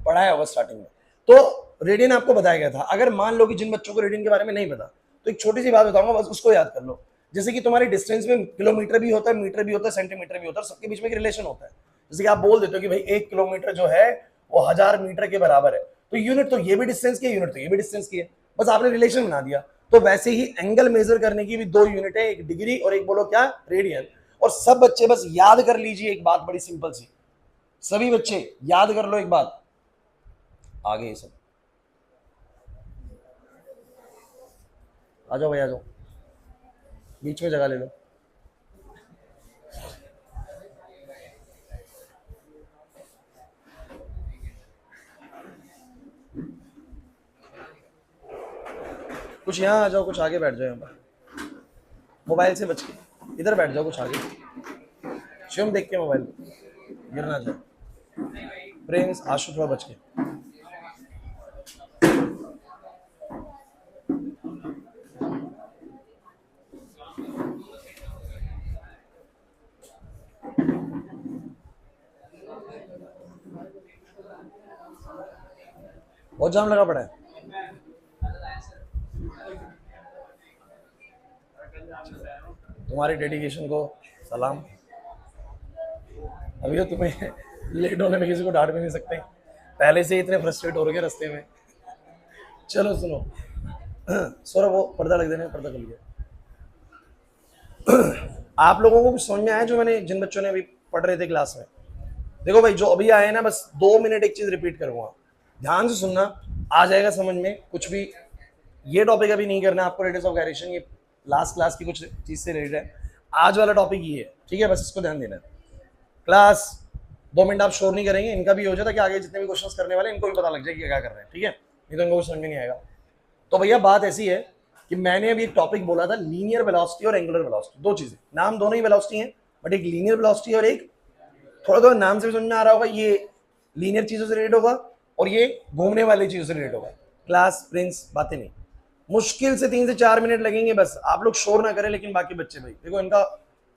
पढ़ाया होगा स्टार्टिंग में। तो रेडियन आपको बताया गया था। अगर मान लो कि जिन बच्चों को रेडियन के बारे में नहीं पता, तो एक छोटी सी बात बताऊंगा, बस उसको याद कर लो। जैसे कि तुम्हारी डिस्टेंस में किलोमीटर भी होता है, मीटर भी होता है, सेंटीमीटर भी होता है, सबके बीच में एक रिलेशन होता है। जैसे कि आप बोल देते हो कि भाई 1 किलोमीटर जो है वो 1000 मीटर के बराबर है, तो यूनिट तो ये भी डिस्टेंस की है, यूनिट तो ये भी डिस्टेंस की है, बस आपने रिलेशन बना दिया। तो वैसे ही एंगल मेजर करने की भी दो यूनिट है, एक डिग्री और एक बोलो क्या? रेडियन। और सब बच्चे बस याद कर लीजिए एक बात बड़ी सिंपल सी, सभी बच्चे याद कर लो एक बात, आगे सब आ जाओ भाई, आ जाओ, बीच में जगह ले लो। कुछ यहाँ आ जाओ, कुछ आगे बैठ जाओ, यहाँ पर मोबाइल से बच के इधर बैठ जाओ, कुछ आगे, शिवम देख के मोबाइल गिर ना जाए। प्रिंस, आशु थोड़ा बच के। बहुत जाम लगा पड़ा है। तुम्हारी डेडिकेशन को सलाम। अभी तो तुम्हें लेट होने में किसी को डांट भी नहीं सकते, पहले से ही इतने फ्रस्ट्रेट हो रहे रास्ते में। चलो सुनो, सौरभ वो पर्दा लग देने, पर्दा खुल गया। आप लोगों को कुछ समझ में आया जो मैंने, जिन बच्चों ने अभी पढ़ रहे थे क्लास में? देखो भाई, जो अभी आए ना, बस 2 मिनट एक चीज रिपीट करूंगा, ध्यान से सुनना, आ जाएगा समझ में कुछ भी। ये टॉपिक अभी नहीं करना आपको, रेडियस ऑफ गायरेशन, ये लास्ट क्लास की कुछ चीज से रिलेटेड है। आज वाला टॉपिक ये है, ठीक है, बस इसको ध्यान देना है। क्लास 2 मिनट आप शोर नहीं करेंगे, इनका भी हो जाता कि आगे जितने भी क्वेश्चंस करने वाले इनको भी पता लग जाए कि क्या कर रहे हैं। ठीक है, नहीं तो इनको कुछ समझ में नहीं आएगा। तो भैया बात ऐसी है कि मैंने अभी एक टॉपिक बोला था, लीनियर वेलोसिटी और एंगुलर वेलोसिटी, दो चीजें, नाम दोनों ही वेलोसिटी हैं, बट एक लीनियर वेलोसिटी और एक, थोड़ा थोड़ा नाम से भी समझ में आ रहा होगा, ये लीनियर चीजों से रिलेटेड होगा और ये घूमने वाली चीजों से रिलेटेड होगा। क्लास प्रिंस बातें नहीं, मुश्किल से 3 से 4 मिनट लगेंगे, बस आप लोग शोर ना करें। लेकिन बाकी बच्चे भाई देखो,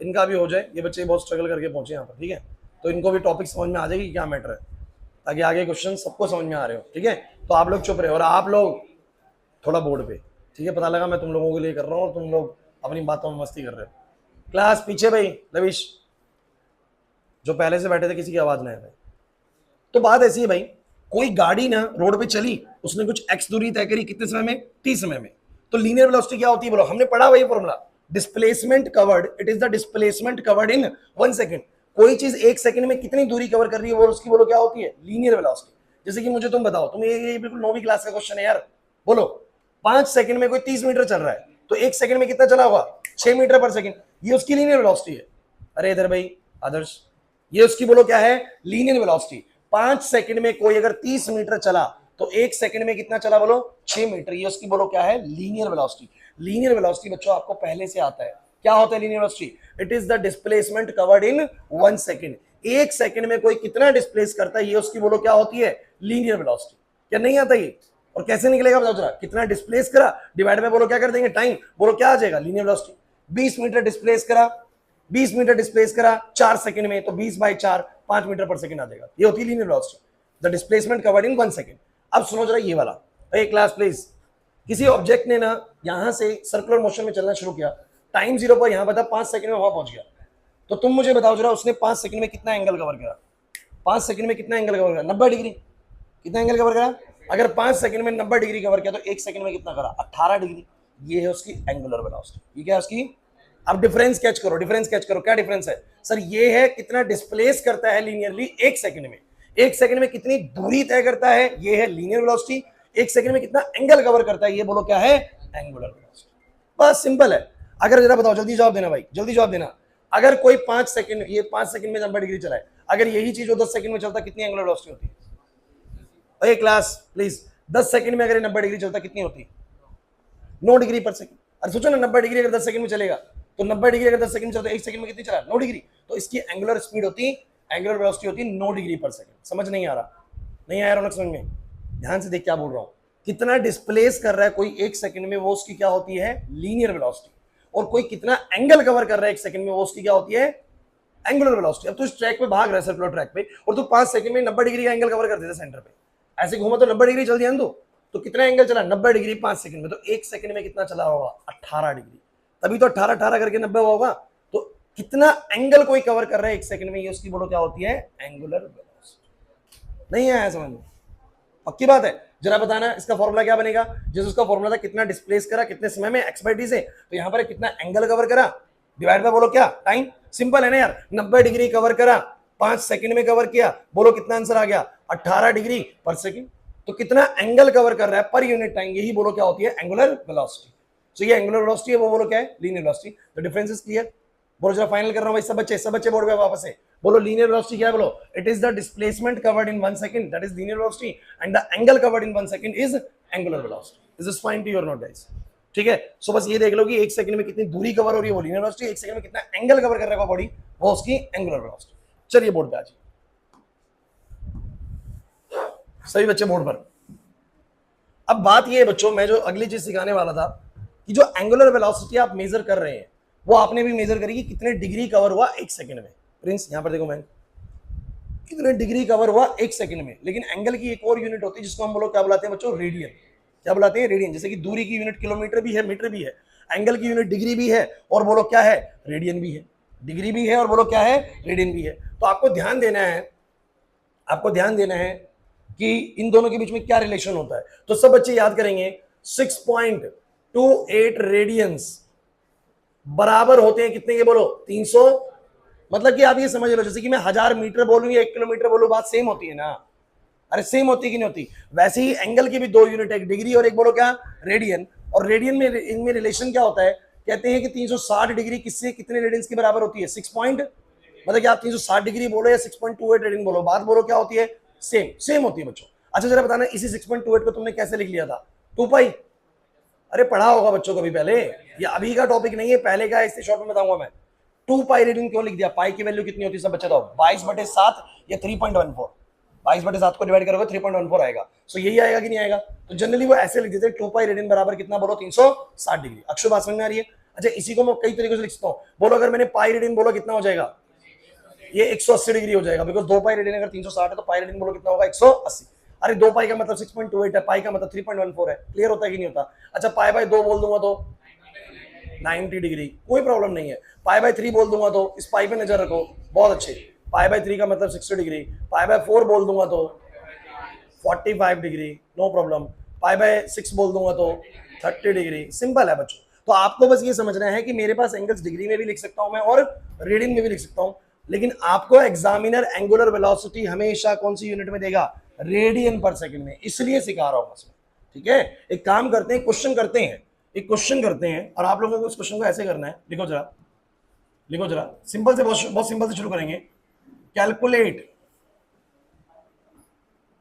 इनका भी हो जाए, ये बच्चे बहुत स्ट्रगल करके पहुंचे यहाँ पर, ठीक है, तो इनको भी टॉपिक समझ में आ जाएगी क्या मैटर है, ताकि आगे क्वेश्चन सबको समझ में आ रहे हो। ठीक है, तो आप लोग चुप रहे और आप लोग थोड़ा बोर्ड पे, ठीक है, पता लगा मैं तुम लोगों के लिए कर रहा हूँ और तुम लोग अपनी बातों में मस्ती कर रहे हो। क्लास पीछे भाई, लविश जो पहले से बैठे थे, किसी की आवाज ना आए। तो बात ऐसी है भाई, कोई गाड़ी ना रोड पे चली, उसने कुछ एक्स दूरी तय करी, कितने समय में? टी समय में। तो लीनियर वेलोसिटी क्या होती है बोलो? हमने पढ़ा वही formula, displacement covered, it is the displacement covered in 1 second. कोई चीज 1 सेकंड में कितनी दूरी कवर कर रही है, वो उसकी बोलो क्या होती है? Linear velocity. जैसे कि मुझे तुम बताओ, तुम ये बिल्कुल 9वीं क्लास का क्वेश्चन है यार, बोलो 5 सेकंड में कोई 30 मीटर चल रहा है, तो 1 सेकंड में कितना चला होगा 6 मीटर पर सेकंड, ये उसकी लीनियर वेलोसिटी है। अरे इधर भाई आदर्श, ये उसकी बोलो क्या है लीनियर वेलोसिटी। 5 सेकंड में कोई अगर 30 मीटर चला तो 1 सेकंड में कितना चला बोलो 6 मीटर, ये उसकी बोलो क्या है लीनियर वेलोसिटी। लीनियर वेलोसिटी बच्चों आपको पहले से आता है, क्या होता है linear velocity, it is the displacement covered in 1 second. 1 second में कोई कितना डिस्प्लेस करता है ये उसकी बोलो क्या होती है लीनियर वेलोसिटी। क्या नहीं आता ये, और कैसे निकलेगा बताओ जरा, कितना डिस्प्लेस करा डिवाइड में बोलो क्या कर देंगे टाइम, बोलो क्या आ जाएगा लीनियर वेलोसिटी। 20 मीटर डिस्प्लेस करा, 20 मीटर डिस्प्लेस करा 4 सेकंड में, तो 20/4 5 मीटर पर सेकंड आ जाएगा, ये होती है linear velocity, the displacement covered in 1 second. अब सुनो जरा ये वाला, ए क्लास प्लीज, किसी ऑब्जेक्ट ने ना यहां से सर्कुलर मोशन में चलना शुरू किया, टाइम 0 पर यहां बता 5 सेकंड में वहां पहुंच गया, तो तुम मुझे बताओ जरा उसने 5 सेकंड में कितना एंगल कवर करा, 5 सेकंड में कितना एंगल कवर करा 90 डिग्री, कितना एंगल कवर करा, अगर 5 सेकंड में 90 डिग्री कवर किया तो 1 सेकंड में कितना करा 18 डिग्री, ये है उसकी एंगुलर वेलोसिटी। ये क्या है उसकी, अब डिफरेंस कैच करो, डिफरेंस कैच करो, क्या डिफरेंस है सर, ये है कितना डिस्प्लेस करता है लीनियरली 1 सेकंड में, 1 सेकंड में कितनी दूरी तय करता है, ये है लीनियर वेलोसिटी, 1 सेकंड में कितना एंगल कवर करता है, ये बोलो क्या है एंगुलर वेलोसिटी। बस सिंपल है। अगर जरा बताओ, जल्दी जवाब देना भाई, जल्दी जवाब देना, अगर कोई 5 सेकंड, ये 5 सेकंड में 90 डिग्री चला है, अगर यही चीज वो 10 सेकंड में चलता कितनी एंगुलर वेलोसिटी होती है, ए क्लास प्लीज, 10 सेकंड में अगर 90 डिग्री चलता कितनी होती, 9 डिग्री पर सेकंड। अरे सोचो ना 90 डिग्री अगर 10 सेकंड में चलेगा, तो 90 डिग्री अगर 10 सेकंड में चलता, 1 सेकंड में कितनी चला 9 डिग्री, तो इसकी एंगुलर स्पीड होती, एंगुलर वेलोसिटी होती 9 डिग्री पर सेकंड। समझ नहीं आ रहा, नहीं आया रौनक समझ में, ध्यान से देख क्या बोल रहा हूं, कितना डिस्प्लेस कर रहा है कोई 1 सेकंड में, वो उसकी क्या होती है लीनियर वेलोसिटी, और कोई कितना एंगल कवर कर रहा है 1 सेकंड में, वो उसकी क्या होती है एंगुलर वेलोसिटी। अब तू इस ट्रैक पे भाग रहा है सर्कुलर ट्रैक पे, और तू 5 सेकंड में 90 डिग्री का एंगल कवर कर देता सेंटर पे, ऐसे घूमा तो 90 डिग्री चल दिया ना, तो कितना एंगल चला 90 डिग्री 5 सेकंड में, तो 1 सेकंड में कितना चला होगा 18 डिग्री, तभी तो 18 18 करके 90 होगा। तो कितना एंगल कोई कवर कर रहा है 1 सेकंड में, ये उसकी बोलो क्या होती है एंगुलर वेलोसिटी। नहीं आया समझ में, पक्की बात है, जरा बताना इसका फॉर्मूला क्या बनेगा, जैसे उसका फॉर्मूला था कितना डिस्प्लेस करा कितने समय में x/t से, तो यहां पर कितना एंगल कवर करा डिवाइड बाय बोलो क्या टाइम, सिंपल है ना यार, 90 डिग्री कवर करा 5 सेकंड में कवर किया, बोलो कितना आंसर आ गया 18 डिग्री पर सेकंड। तो कितना एंगल कवर कर रहा है पर यूनिट टाइम, यही बोलो क्या होती है एंगुलर वेलोसिटी। तो ये एंगुलर वेलोसिटी है, वो बोलो क्या है linear velocity. The difference is clear, बोलो जरा फाइनल कर रहा हूं भाई, सब बच्चे बोर्ड पे वापस से बोलो, लीनियर वेलोसिटी क्या है बोलो, it is the displacement covered in 1 second, that is linear velocity, and the angle covered in 1 second is angular velocity. Is this fine to your note guys, ठीक है। सो बस ये देख लो कि 1 सेकंड में कितनी दूरी कवर हो रही है वो लीनियर वेलोसिटी, 1 सेकंड में कितना एंगल कवर कर रहा है बॉडी, वो उसकी एंगुलर वेलोसिटी। चलिए बोर्ड पे आ जाइए, सभी बच्चे बोर्ड पर। अब बात ये है बच्चों, मैं जो अगली चीज सिखाने वाला था कि जो एंगुलर वेलोसिटी आप मेजर कर रहे हैं वो आपने भी मेजर करी कि कितने डिग्री कवर हुआ 1 सेकंड में। प्रिंस यहां पर देखो, मैं कितने डिग्री कवर हुआ 1 सेकंड में, लेकिन एंगल की एक और यूनिट होती है जिसको हम बोलो क्या बुलाते हैं बच्चों रेडियन। क्या बुलाते हैं रेडियन, जैसे कि दूरी की यूनिट किलोमीटर भी है मीटर भी है, एंगल की यूनिट डिग्री भी है और बोलो क्या है रेडियन भी है, डिग्री भी है और बोलो क्या है रेडियन भी है। तो आपको ध्यान देना है, आपको ध्यान देना है कि इन दोनों के बीच में क्या रिलेशन होता है। तो सब बच्चे याद करेंगे 6.28 रेडियंस बराबर होते हैं कितने के बोलो 300। मतलब कि आप ये समझ लो जैसे कि मैं 1000 मीटर बोलूं या 1 किलोमीटर बोलूं, बात सेम होती है ना, अरे सेम होती है कि नहीं होती। वैसे ही एंगल की भी 2 यूनिट है, एक डिग्री और एक बोलो क्या रेडियन। और रेडियन में इनमें रिलेशन क्या होता है, कहते हैं कि 360 डिग्री किससे कितने रेडियंस के बराबर होती है 6 पॉइंट, मतलब कि आप 360 डिग्री बोलो या 6.28 रेडियन बोलो, बात बोलो क्या होती है सेम होती है बच्चों। अच्छा जरा बताना इसी 6.28 को तुमने कैसे लिख लिया था 2 पाई, अरे पढ़ा होगा बच्चों कभी पहले, ये अभी का टॉपिक नहीं है, पहले का, इससे शॉर्ट में बताऊंगा मैं। 2 पाई रेडियन क्यों लिख दिया, पाई की वैल्यू कितनी होती है सब बच्चे बताओ 22/7 या 3.14, 22/7 को डिवाइड करोगे 3.14 आएगा। सो यही आएगा कि नहीं आएगा, तो जनरली वो ऐसे लिख देते हैं 2 पाई रेडियन बराबर कितना बोलो 360 डिग्री। अक्षर बात समझ में आ रही है। अच्छा इसी को मैं कई तरीके से लिख सकता हूँ, बोलो अगर मैंने पाई रेडियन बोलो कितना हो जाएगा, ये 180 डिग्री हो जाएगा, बिकॉज 2 पाई रेडियन अगर 360 है तो पाई रेडियन बोलो कितना होगा 180। अरे 2 पाई का मतलब 6.28 है, पाई का मतलब 3.14 है, क्लियर होता है कि नहीं होता। अच्छा पाई बाय 2 बोल दूंगा तो 90 डिग्री, कोई प्रॉब्लम नहीं है। पाई बाय 3 बोल दूंगा तो इस पाई पे नजर रखो, बहुत अच्छे, पाई बाय 3 का मतलब 60 डिग्री, पाई बाय 4 बोल दूंगा तो 45 degree, no problem, pi by 6 बोल दूंगा तो 30 डिग्री, सिंपल है बच्चों। तो आपको बस ये समझना है कि मेरे पास एंगल्स डिग्री में भी लिख सकता हूं मैं और रेडियन में भी लिख सकता हूं, लेकिन आपको एग्जामिनर एंगुलर वेलोसिटी हमेशा कौन सी यूनिट में देगा, रेडियन पर सेकंड में, इसलिए सिखा रहा हूं बस, ठीक है। एक काम करते हैं, क्वेश्चन करते हैं, एक क्वेश्चन करते हैं और आप लोगों को इस क्वेश्चन को ऐसे करना है, लिखो जरा, लिखो जरा, सिंपल से, बहुत बहुत सिंपल से शुरू करेंगे। Calculate,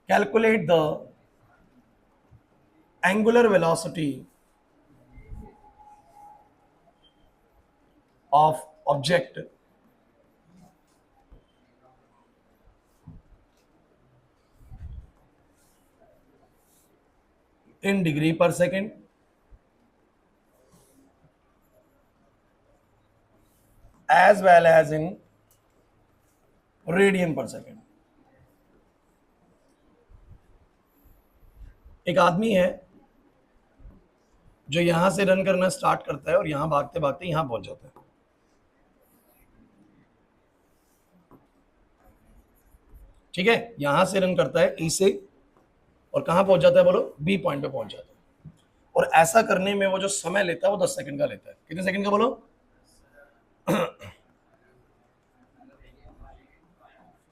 calculate the angular velocity of object in degree per second as well as in radian per second। एक आदमी है जो यहां से रन करना स्टार्ट करता है और यहां भागते भागते यहां पहुंच जाता है। ठीक है, यहां से रन करता है, ई से, और कहां पहुंच जाता है बोलो, बी पॉइंट पे पहुंच जाता है। और ऐसा करने में वो जो समय लेता है वो 10 सेकंड का लेता है। कितने सेकंड का बोलो?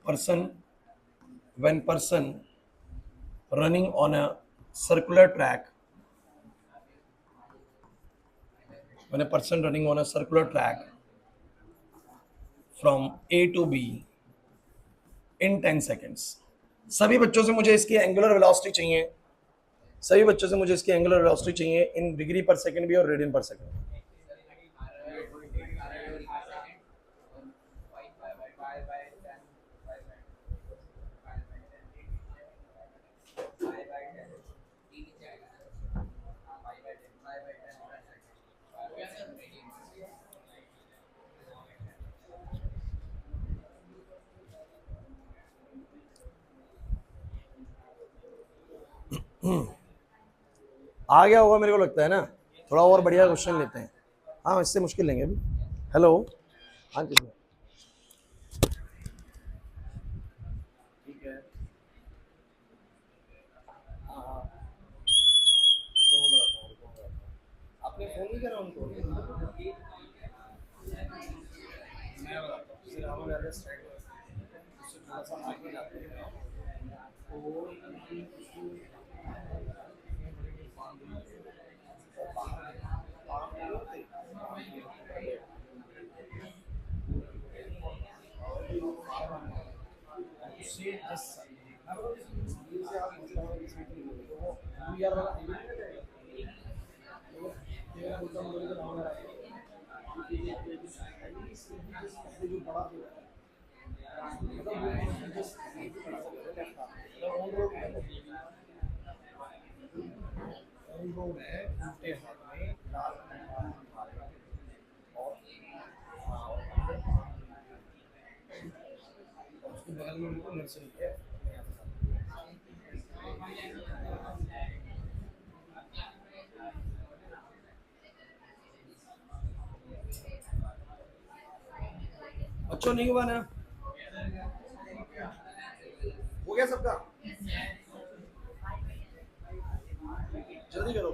person when person running on a circular track, when a person running on a circular track from A to B in 10 seconds। सभी बच्चों से मुझे इसकी एंगुलर वेलोसिटी चाहिए, सभी बच्चों से मुझे इसकी एंगुलर वेलोसिटी चाहिए इन डिग्री पर सेकंड भी और रेडियन पर सेकंड। आ गया होगा मेरे को लगता है ना, थोड़ा और बढ़िया क्वेश्चन लेते हैं। हाँ, इससे मुश्किल लेंगे अभी। हेलो, हाँ जी सर। ठीक है, हाँ हाँ, आपने फोन नहीं करा उनको? मैं बताता हूँ, जैसे रामा वैलिया स्ट्राइक उससे थोड़ा सा आगे जाते हैं बगल में उनको नर्सरी है। बच्चों नहीं हुआ ना? हो गया सबका? जल्दी करो।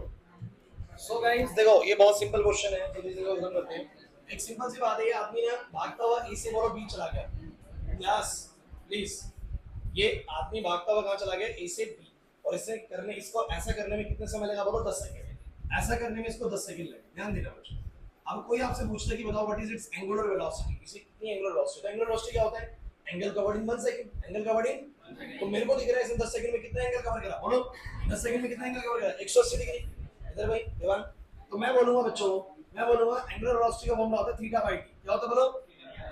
सो गाइस देखो, ये बहुत सिंपल क्वेश्चन है, जल्दी से सॉल्व करते हैं। एक सिंपल सी बात है, ये आदमी ने भागता हुआ ए से बोलो बी चला गया। यस प्लीज, ये आदमी भागता हुआ कहां चला गया? ए से बी। और इसे करने, इसको ऐसा करने में कितने समय लगा बोलो? 10 सेकंड। ऐसा करने में इसको 10 सेकंड लगे। ध्यान देना बच्चों। अब कोई आपसे पूछता है कि बताओ what is it's angular velocity, इसे कितनी एंगुलर वेलोसिटी? तो एंगुलर वेलोसिटी क्या होता है? Angle covered in 1 second. Angle covered इन, तो मेरे को दिख रहा है इसने 10 सेकंड में कितना एंगल कवर करा बोलो? 10 सेकंड में कितना एंगल कवर करा? 180 डिग्री। इधर भाई देवान, तो मैं बोलूंगा बच्चों, मैं बोलूंगा एंगुलर वेलोसिटी का फॉर्मूला होता है थीटा बाय टी। क्या होता है बोलो?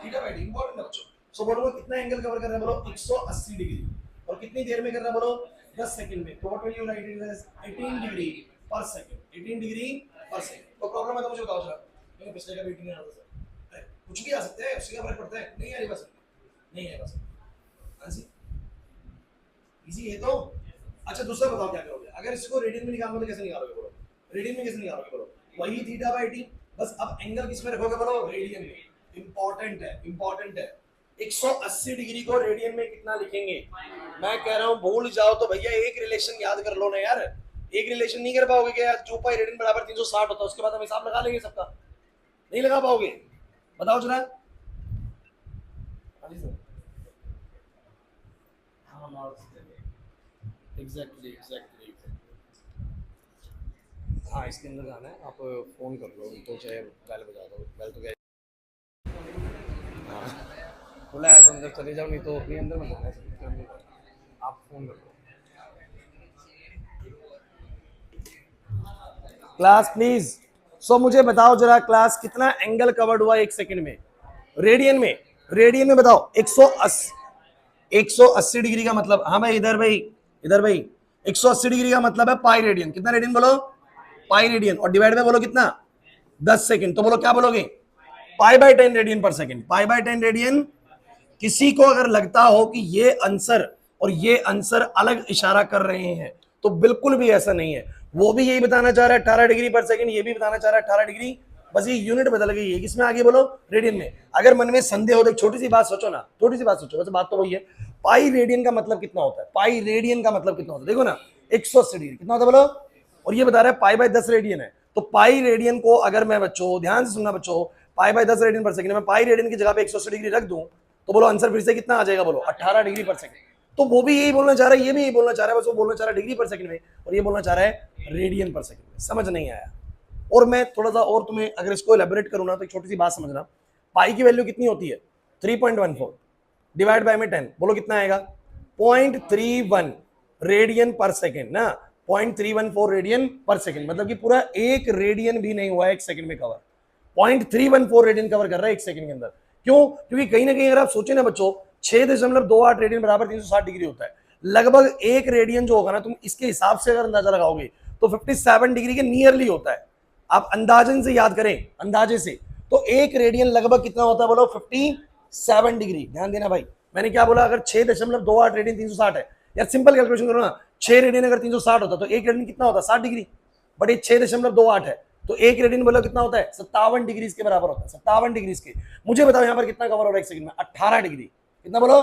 Theta by T. इंपॉर्टेंट है बच्चों। सो बोलूंगा कितना एंगल कवर कर रहा है बोलो? 180 डिग्री। और कितनी देर में कर रहा है बोलो? 10 सेकंड में। तो what will you write it as 18 degree per second. 18 degree per second. तो प्रॉब्लम है तो मुझे बताओ जरा। नहीं, पिछले का भी 18 आ रहा था। कुछ भी आ सकता है, उससे क्या फर्क पड़ता है? नहीं आ रही बस, नहीं है बस। आंसर इजी है तो। अच्छा दूसरा बताओ क्या करोगे? अगर इसको रेडियन में निकालोगे तो कैसे निकालोगे बोलो? रेडियन में कैसे निकालोगे बोलो? वही थीटा बाय टी, बस अब एंगल किस में रखोगे बोलो? रेडियन में। इंपॉर्टेंट है, इंपॉर्टेंट है। 180 डिग्री को रेडियन में कितना लिखेंगे? मैं कह रहा हूं भूल जाओ तो भैया एक रिलेशन याद कर लो ना यार। एक रिलेशन नहीं कर पाओगे क्या? 2 पाई रेडियन बराबर 360 होता है, उसके बाद हम हिसाब लगा लेंगे सबका। नहीं लगा पाओगे? बताओ जरा। हाँ जी सर। हाँ एग्जैक्टली एग्जैक्टली। हाँ इसके अंदर जाना है, आप फोन कर लो तो चाहे बेल बजा दो, बेल तो क्या, हाँ खुला है तो अंदर चले जाओ, नहीं तो अपने अंदर में जाना है, आप फोन कर लो। Class please. सो मुझे बताओ जरा क्लास कितना एंगल कवर्ड हुआ एक सेकंड में रेडियन में, रेडियन में बताओ। 180 डिग्री का मतलब, हाँ भाई इधर भाई, इधर भाई 180 डिग्री का मतलब है पाई रेडियन। कितना रेडियन बोलो? Pi radian. और डिवाइड में बोलो कितना? 10 सेकंड। तो बोलो क्या बोलोगे? पाई बाय 10 रेडियन पर सेकंड। Pi by 10 radian. किसी को अगर लगता हो कि ये आंसर और ये आंसर अलग इशारा कर रहे हैं तो बिल्कुल भी ऐसा नहीं है। वो भी यही बताना चाह रहा है 18 डिग्री पर सेकंड, ये भी बताना चाह रहा है 18 डिग्री, बस ये यूनिट बदल गई है। किसमें आगे बोलो? रेडियन में। अगर मन में संदेह हो तो छोटी सी बात सोचो ना, छोटी सी बात सोचो, वैसे बात तो वही है। पाई रेडियन का मतलब कितना होता है? पाई रेडियन का मतलब कितना होता है? देखो ना 180 डिग्री कितना होता है बोलो? और ये बता रहा है पाई बाय 10 रेडियन है। तो पाई रेडियन को अगर मैं बच्चों ध्यान से सुनना बच्चों, पाई बाय 10 रेडियन पर सेकंड में पाई रेडियन की जगह पे 180 डिग्री रख दूं तो बोलो आंसर फिर से कितना आ जाएगा बोलो? 18 डिग्री पर सेकंड। तो वो भी यही बोलना चाह रहा है, ये भी यही बोलना चाह रहा है, बस वो बोलना चाह रहा है डिग्री पर सेकंड में और ये बोलना चाह रहा है रेडियन पर सेकंड में। समझ नहीं आया? और मैं थोड़ा सा और तुम्हें अगर इसको एलेबोरेट करूँ ना तो एक छोटी सी बात समझना। पाई की वैल्यू कितनी होती है? 3.14 डिवाइड बाय में 10, बोलो कितना आएगा? 0.31 रेडियन पर सेकेंड ना। 0.314 रेडियन पर सेकेंड, मतलब कि पूरा एक रेडियन भी नहीं हुआ एक सेकंड में कवर। 0.314 रेडियन कवर कर रहा है एक सेकंड के अंदर। क्यों? क्योंकि कहीं ना कहीं अगर आप सोचे ना बच्चों, 6.28 रेडियन बराबर 360 डिग्री होता है। लगभग एक रेडियन जो होगा ना, तुम इसके हिसाब से अगर अंदाजा लगाओगे तो 57 डिग्री के नियरली होता है। आप अंदाजन से याद करें, अंदाजे से, तो एक रेडियन लगभग कितना होता है बोलो? 57 डिग्री। ध्यान देना भाई, मैंने क्या बोला? अगर 6.28 रेडियन 360 है, यार सिंपल कैलकुलेशन करो ना, 6 रेडियन अगर 360 होता तो एक रेडियन कितना होता? 60 डिग्री। बट ये 6.28 है तो एक रेडियन बोलो कितना होता है? 57 डिग्री के बराबर होता है। 57 डिग्री के, मुझे बताओ यहाँ पर कितना कवर हो रहा है एक सेकंड में? 18 डिग्री। कितना बोलो?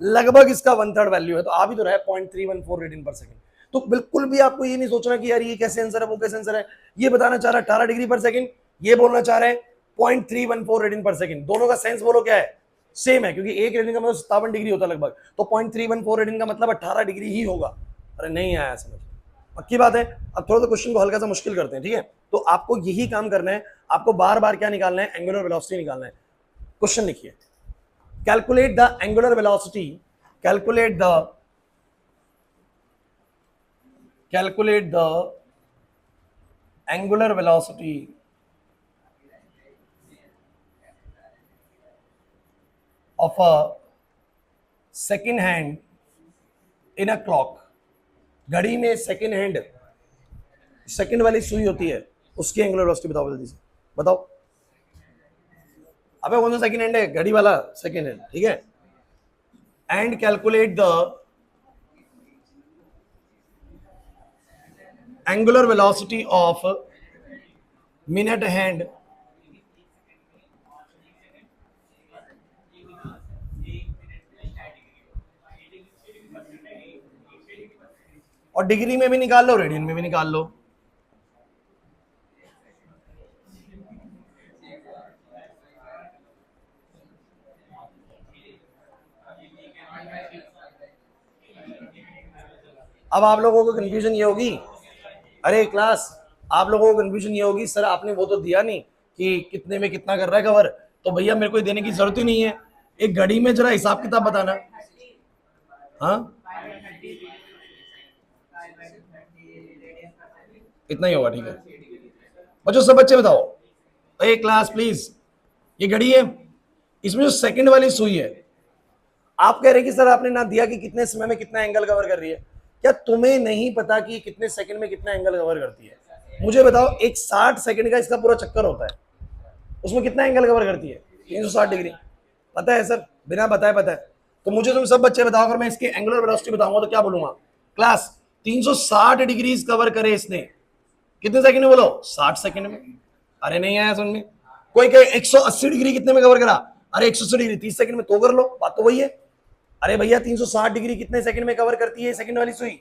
लगभग इसका 1/3 वैल्यू है, तो आ भी तो रहा है 0.314 रेडियन पर सेकंड। तो बिल्कुल भी आपको ये नहीं सोचना कि यार ये कैसे आंसर है वो कैसे आंसर है। ये बताना चाह रहा है 18 डिग्री पर सेकंड, ये बोलना चाह रहा है 0.314 रेडियन पर सेकंड। दोनों का सेंस बोलो क्या है? सेम है, क्योंकि एक रेडियन का मतलब 57 डिग्री होता है लगभग, तो 0.314 रेडियन का मतलब 18 डिग्री ही होगा। अरे नहीं आया समझ? पक्की बात है। अब थोड़ा सा क्वेश्चन को हल्का सा मुश्किल करते हैं, ठीक है? तो आपको यही काम करना है, आपको बार बार क्या निकालना है? एंगुलर वेलोसिटी निकालना है। क्वेश्चन लिखिए, calculate the angular velocity, calculate the angular velocity of a second hand in a clock। घड़ी में सेकेंड हैंड, सेकेंड वाली सुई होती है, उसकी एंगुलर वेलोसिटी बताओ जल्दी से, बताओ। अबे कौन सा सेकेंड हैंड है? घड़ी वाला सेकेंड हैंड, ठीक है। And calculate the angular velocity of minute hand और डिग्री में भी निकाल लो, रेडियन में भी निकाल लो। अब आप लोगों को कंफ्यूजन ये होगी, अरे क्लास आप लोगों को कंफ्यूजन ये होगी, सर आपने वो तो दिया नहीं कि कितने में कितना कर रहा है कवर, तो भैया मेरे को देने की जरूरत ही नहीं है। एक घड़ी में जरा हिसाब किताब बताना। हाँ इतना ही होगा, ठीक है बच्चों। सब बच्चे बताओ, ए क्लास प्लीज, ये घड़ी है, इसमें जो सेकंड वाली सुई है, आप कह रहे हैं कि सर आपने ना दिया कि कितने समय में कितना एंगल कवर कर रही है। क्या तुम्हें नहीं पता कि कितने सेकंड में कितना एंगल कवर करती है? मुझे बताओ, एक 60 सेकंड का इसका पूरा चक्कर होता है, उसमें कितना एंगल कवर करती है? 360 डिग्री। पता है सर? बिना बताए पता है? तो मुझे तुम सब बच्चे बताओ, अगर मैं इसकी एंगुलर वेलोसिटी बताऊंगा तो क्या बोलूंगा? क्लास 360 डिग्री कवर करे इसने, कितने सेकंड में बोलो? 60 सेकंड में। अरे नहीं आया समझ में? कोई कहे 180 डिग्री कितने में कवर करा? अरे 180 डिग्री 30 सेकंड में, तो कर लो, बात तो वही है। अरे भैया 360 डिग्री कितने सेकंड में कवर करती है सेकंड वाली सुई?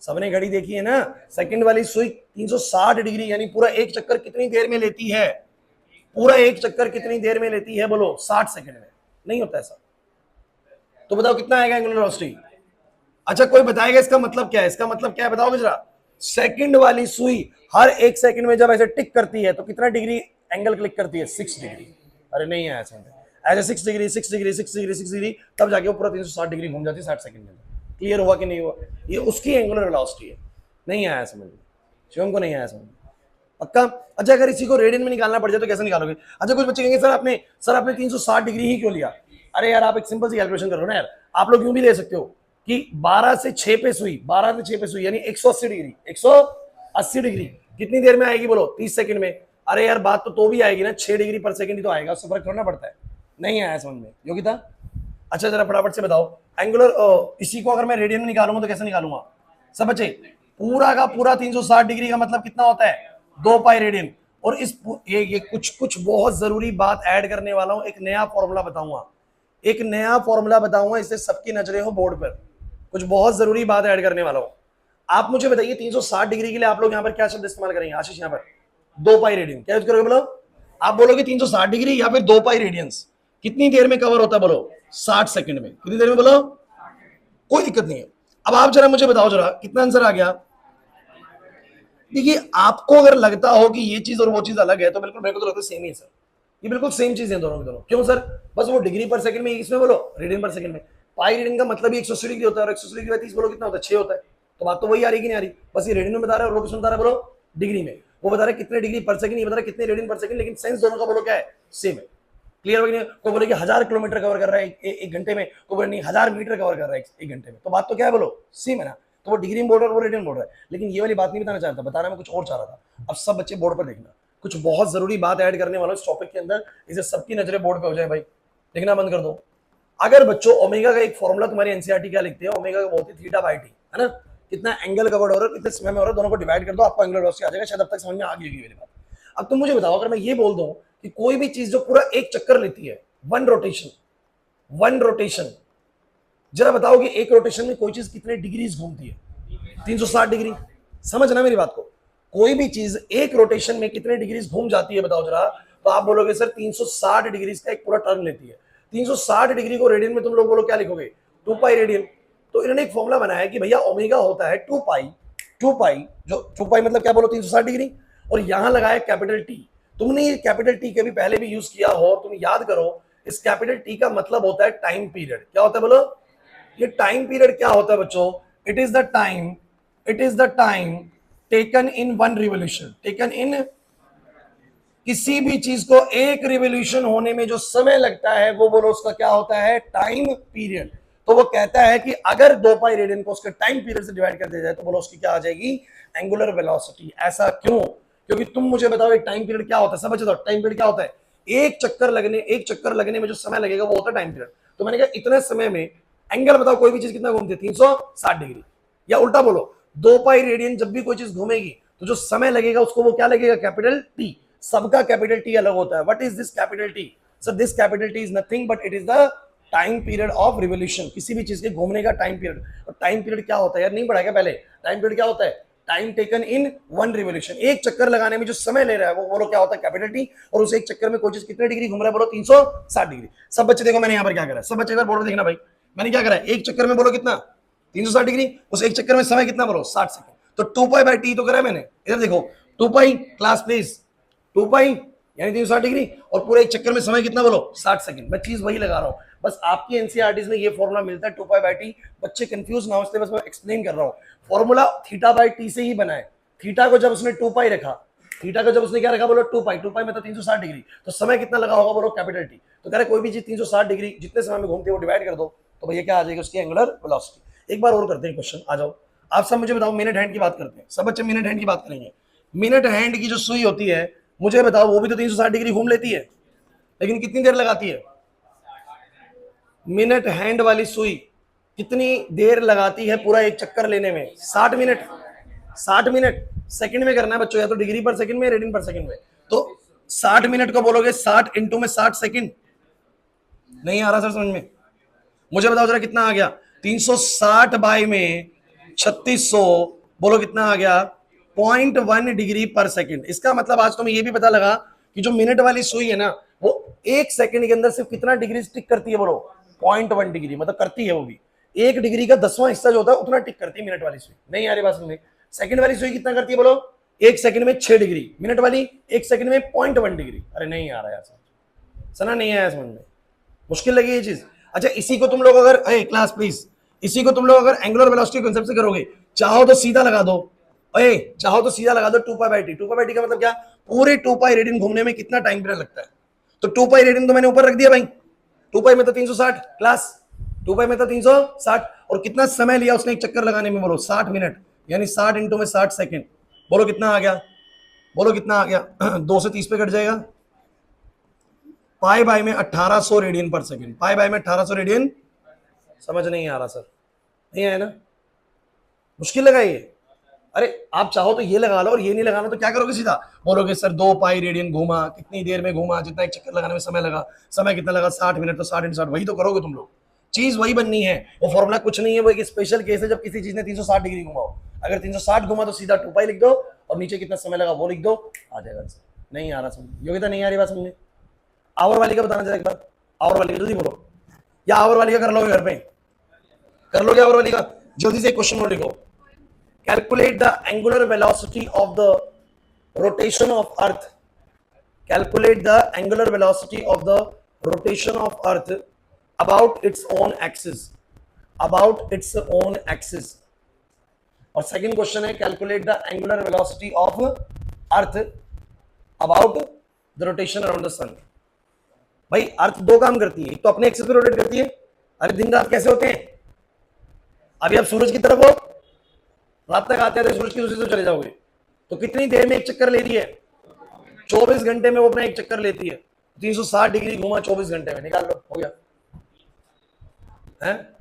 सबने घड़ी देखी है ना, सेकंड वाली सुई 360 डिग्री यानी पूरा एक चक्कर कितनी देर में लेती है? पूरा एक चक्कर कितनी देर में लेती है बोलो? 60 सेकंड में। नहीं होता ऐसा। तो बताओ कितना आएगा एंगुलर वेलोसिटी? अच्छा कोई बताएगा इसका मतलब क्या है? इसका मतलब क्या है बताओगे जरा? सेकंड वाली सुई हर एक सेकंड में जब ऐसे टिक करती है तो कितना डिग्री एंगल क्लिक करती है? 6 डिग्री। अरे नहीं है ऐसा, ऐसे 6 डिग्री 6 डिग्री 6 डिग्री 6 डिग्री, तब जाके वो पूरा 360 डिग्री घूम जाती है 60 सेकंड में। क्लियर हुआ कि नहीं हुआ? ये उसकी एंगुलर वेलोसिटी है। नहीं आया समझ में? शिवम को नहीं आया समझ में? पक्का? अच्छा, अगर इसी को रेडियन में निकालना पड़ जाए तो कैसे निकालोगे? अच्छा, कुछ बच्चे कहेंगे सर आपने 360 डिग्री ही क्यों लिया? अरे यार, आप एक सिंपल सी कैलकुलेशन करो ना यार। आप लोग यूं भी ले सकते हो कि 12 से 6 पे सुई, 12 से 6 पे सुई यानी 180 डिग्री, 180 डिग्री कितनी देर में आएगी बोलो? 30 सेकंड में। अरे यार, बात तो भी आएगी ना, 6 डिग्री पर सेकंड ही तो आएगा, उससे फर्क थोड़ा पड़ता है। नहीं आया समझ में? योगिता? अच्छा, जरा फटाफट से बताओ एंगुलर, इसी को अगर मैं रेडियन में निकालूंगा तो कैसे निकालूंगा? सब बच्चे, पूरा का पूरा 360 डिग्री का मतलब कितना होता है? 2 पाई रेडियन। और इस ये कुछ बहुत जरूरी बात ऐड करने वाला हूं, एक नया फॉर्मूला बताऊंगा, एक नया फॉर्मूला बताऊंगा, इससे सबकी नजरें हो बोर्ड पर। कुछ बहुत जरूरी बात ऐड करने वाला हूं। आप मुझे बताइए 360 डिग्री के लिए आप लोग यहां पर क्या शब्द इस्तेमाल करेंगे? आशीष यहां पर 2 पाई रेडियन क्या यूज करोगे बोलो? आप बोलोगे 360 डिग्री या फिर 2 पाई रेडियंस। कितनी देर में कवर होता है बोलो? 60 सेकंड में। कितनी देर में बोलो? कोई दिक्कत नहीं है। अब आप जरा मुझे बताओ जरा कितना आंसर आ गया? देखिए, आपको अगर लगता हो कि ये चीज और वो चीज अलग है तो बिल्कुल मेरे को तो लगता है सेम ही है सर। ये बिल्कुल सेम चीज है दोनों की दोनों। क्यों सर? बस वो डिग्री पर सेकंड में, इसमें बोलो रेडियन पर सेकंड में। पाई रेडियन का मतलब ही 180 डिग्री होता है, और 180 डिग्री में 30 बोलो कितना होता है? 6 होता है। तो बात तो वही आ रही कि नहीं आ रही? बस ये रेडियन में बता रहा है और लोग किसमें बता रहा है बोलो? डिग्री में। वो बता रहे कितने डिग्री पर सेकंड, ये बता रहे कितने रेडियन पर सेकंड, लेकिन सेंस दोनों का बोलो क्या है? सेम है। क्लियर हो गया? कोई बोले कि 1000 किलोमीटर कवर कर रहा है एक घंटे में, कोई बोले नहीं 1000 मीटर कवर कर रहा है एक घंटे में। तो बात तो क्या है बोलो? सेम है ना। तो वो डिग्री में बोल रहा है, वो रेडियन बोल रहा है। लेकिन ये वाली बात नहीं बताना चाहता, बताना मैं कुछ और चाह रहा था। अब सब बच्चे बोर्ड पर देखना, कुछ बहुत जरूरी बात ऐड करने वाला इस टॉपिक के अंदर, इसे सबकी नजरें बोर्ड पे हो जाए भाई। देखना बंद कर दो। अगर बच्चों ओमेगा का एक फॉर्मूला तुम्हारी एनसीईआरटी क्या लिखते हैं? ओमेगा का बहुत ही थीटा बाई टी, है ना? कितना एंगल कवर्ड हो रहा है, कितने समय में हो रहा है, दोनों को डिवाइड कर दो, आपको एंगुलर वेलोसिटी आ जाएगा। शायद अब तक समझ में आ गई मेरी बात। अब तुम मुझे बताओ, अगर मैं ये बोल दूं कि कोई भी चीज जो पूरा एक चक्कर लेती है, वन रोटेशन, जरा बताओ कि एक रोटेशन में कोई चीज कितने डिग्रीज घूमती है? 360 डिग्री। समझना मेरी बात को। कोई भी चीज एक रोटेशन में कितने डिग्रीज घूम जाती है बताओ जरा? तो आप बोलोगे सर 360 डिग्रीज का एक पूरा टर्न लेती है। 360 डिग्री को रेडियन में तुम लोग बोलो क्या लिखोगे? 2 पाई रेडियन। तो इन्होंने एक फॉर्मूला बनाया कि भैया ओमेगा होता है 2 पाई, जो 2 पाई मतलब क्या बोलो? 360 डिग्री। और यहां लगाया कैपिटल टी। तुमने ये कैपिटल टी कभी पहले भी यूज किया हो, तुम याद करो। इस कैपिटल टी का मतलब होता है टाइम पीरियड। क्या होता है बोलो? ये टाइम पीरियड क्या होता है बच्चों? It is the time taken in one revolution. Taken in, किसी भी चीज को एक रिवोल्यूशन होने में जो समय लगता है वो बोलो उसका क्या होता है? Time period. तो वो कहता है कि अगर 2 पाई रेडियन को उसके टाइम पीरियड से डिवाइड कर दिया जाए तो बोलो उसकी क्या आ जाएगी? Angular velocity. ऐसा क्यों? क्योंकि तुम मुझे बताओ एक टाइम पीरियड क्या होता है? समझ जाओ टाइम पीरियड क्या होता है? एक चक्कर लगने में जो समय लगेगा वो होता है टाइम पीरियड। तो मैंने कहा इतने समय में एंगल बताओ कोई भी चीज कितना घूमती है? 360 डिग्री। या उल्टा बोलो, 2 पाई रेडियन जब भी कोई चीज घूमेगी तो जो समय लगेगा उसको वो क्या लगेगा? Capital T. सबका कैपिटल टी अलग होता है। What is this capital T? Sir this capital T is nothing but it is the time period of revolution. किसी भी चीज के घूमने का टाइम पीरियड। और टाइम पीरियड क्या होता है यार? नहीं पढ़ा क्या पहले? टाइम पीरियड क्या होता है? Time taken in one revolution. एक चक्कर लगाने में जो समय ले रहा है वो बोलो क्या होता है? Capital T. और उस एक चक्कर में कोई चीज कितने डिग्री घूम रहा है? बोलो 360 डिग्री। सब बच्चे देखो मैंने यहाँ पर क्या करा है। सब बच्चे बोर्ड देखना भाई, मैंने क्या करा है? एक चक्कर में बोलो कितना? 360 डिग्री। उस एक चक्कर में समय कितना बोलो? 60 सेकंड। तो 2 पाई बाई टी तो करा है मैंने। इधर देखो 2 पाई, क्लास प्लीज, 2 पाई यानी 360 डिग्री, और पूरे एक चक्कर में समय कितना बोलो? 60 सेकंड। मैं चीज वही लगा रहा हूं, बस आपकी एनसीईआरटीज में ये फॉर्मूला मिलता है 2 पाई बाई टी। बच्चे कंफ्यूज ना हो इसलिए बस मैं एक्सप्लेन कर रहा हूं। फॉर्मूला थीटा बाई टी से ही बना है। थीटा को जब उसने 2 पाई रखा, थीटा को जब उसने क्या रखा बोलो? 2 पाई। 2 पाई में तो 360 डिग्री। तो समय कितना लगा होगा बोलो? Capital T. तो कह रहे कोई भी चीज 360 डिग्री जितने समय में घूमती है वो डिवाइड कर दो तो भैया क्या आ जाएगी? उसकी एंगुलर वेलोसिटी। एक बार और करते हैं क्वेश्चन, आ जाओ। आप सब मुझे बताओ, मिनट हैंड की बात करते हैं। सब बच्चे मिनट हैंड की बात करेंगे। मिनट हैंड की जो सुई होती है मुझे बताओ, वो भी तो 360 डिग्री घूम लेती है, लेकिन कितनी देर लगाती है? मिनट हैंड वाली सुई कितनी देर लगाती है पूरा एक चक्कर लेने में? 60 मिनट। 60 मिनट सेकंड में करना है बच्चों, या तो डिग्री पर सेकंड में, रेडियन पर सेकंड में। तो 60 मिनट को बोलोगे 60 इंटू में 60 सेकंड। नहीं आ रहा सर समझ में? मुझे बताओ जरा कितना आ गया? 360 बाई में 3600, बोलो कितना आ गया? 0.1 डिग्री पर सेकंड। इसका मतलब आज तुम्हें यह भी पता लगा कि जो मिनट वाली सुई है ना वो एक सेकंड के अंदर सिर्फ कितना डिग्री टिक करती है बोलो? 0.1 डिग्री। मतलब करती है वो भी एक डिग्री का 10वां हिस्सा जो होता है उतना टिक करती है मिनट वाली सुई। नहीं आ रही बात समझ में? सेकंड वाली सुई कितना करती है बोलो? 1 सेकंड में 6 डिग्री, मिनट वाली 1 सेकंड में 0.1 डिग्री। अरे नहीं आ रहा यार सना, नहीं आया समझ में, मुश्किल लगी ये चीज। अच्छा इसी को तुम लोग अगर क्लास प्लीज, इसी को तुम लोग अगर एंगुलर वेलोसिटी कांसेप्ट से करोगे, चाहो तो सीधा लगा दो, चाहो तो सीधा लगा दो 2π/t। 2π/t का मतलब क्या? पूरे 2π रेडियन घूमने में कितना टाइम पीरियड लगता है। तो 2π रेडियन तो मैंने ऊपर रख दिया भाई, 2π में तो 360 क्लास, 2π में तो 360, और कितना समय लिया उसने एक चक्कर लगाने में बोलो? 60 मिनट, यानी 60 इंटू में 60 सेकेंड। बोलो कितना आ गया? बोलो कितना आ गया? 2 से 30 पे कट जाएगा। पाई में 1800 रेडियन पर सेकेंड, पाई में 1800 रेडियन। समझ नहीं आ रहा सर? नहीं आया ना? मुश्किल लगा ये। अरे आप चाहो तो ये लगा लो, और ये नहीं लगाना तो क्या करोगे? सीधा बोलोगे सर 2π रेडियन घूमा, कितनी देर में घूमा, जितना एक चक्कर लगाने में समय लगा, समय कितना लगा? 60 मिनट। तो 60 × 60 वही तो करोगे तुम लोग, चीज वही बननी है। वो फॉर्मूला कुछ नहीं है, वो एक स्पेशल केस है जब किसी चीज ने 360 डिग्री घुमाओ। अगर 360 घुमा तो सीधा 2π लिख दो, और नीचे कितना समय लगा वो लिख दो, आ जाएगा। नहीं आ रहा समझ? योग्यता नहीं आ रही बात समझ में? आवर वाली का बताना जरा एक बार, आवर वाली का जल्दी बोलो, या आवर वाली का कर लोगे घर पे? कर लोगे आवर वाली का? जल्दी से क्वेश्चन और लिखो। Calculate the angular velocity of the rotation of Earth. Calculate the angular velocity of the rotation of Earth about its own axis. About its own axis. और second question है calculate the angular velocity of Earth about the rotation around the sun. भाई अर्थ दो काम करती है, एक तो अपने एक्सिस पे रोटेट करती है। अरे दिन रात कैसे होते हैं? अभी आप सूरज की तरफ हो, रात तक आते हैं तो सूरज की दूसरी तरफ चले जाओगे, तो कितनी देर में एक चक्कर लेती है? 24 घंटे में वो अपना एक चक्कर लेती है। 360 डिग्री घूमा 24 घंटे में, निकाल लो, हो गया है?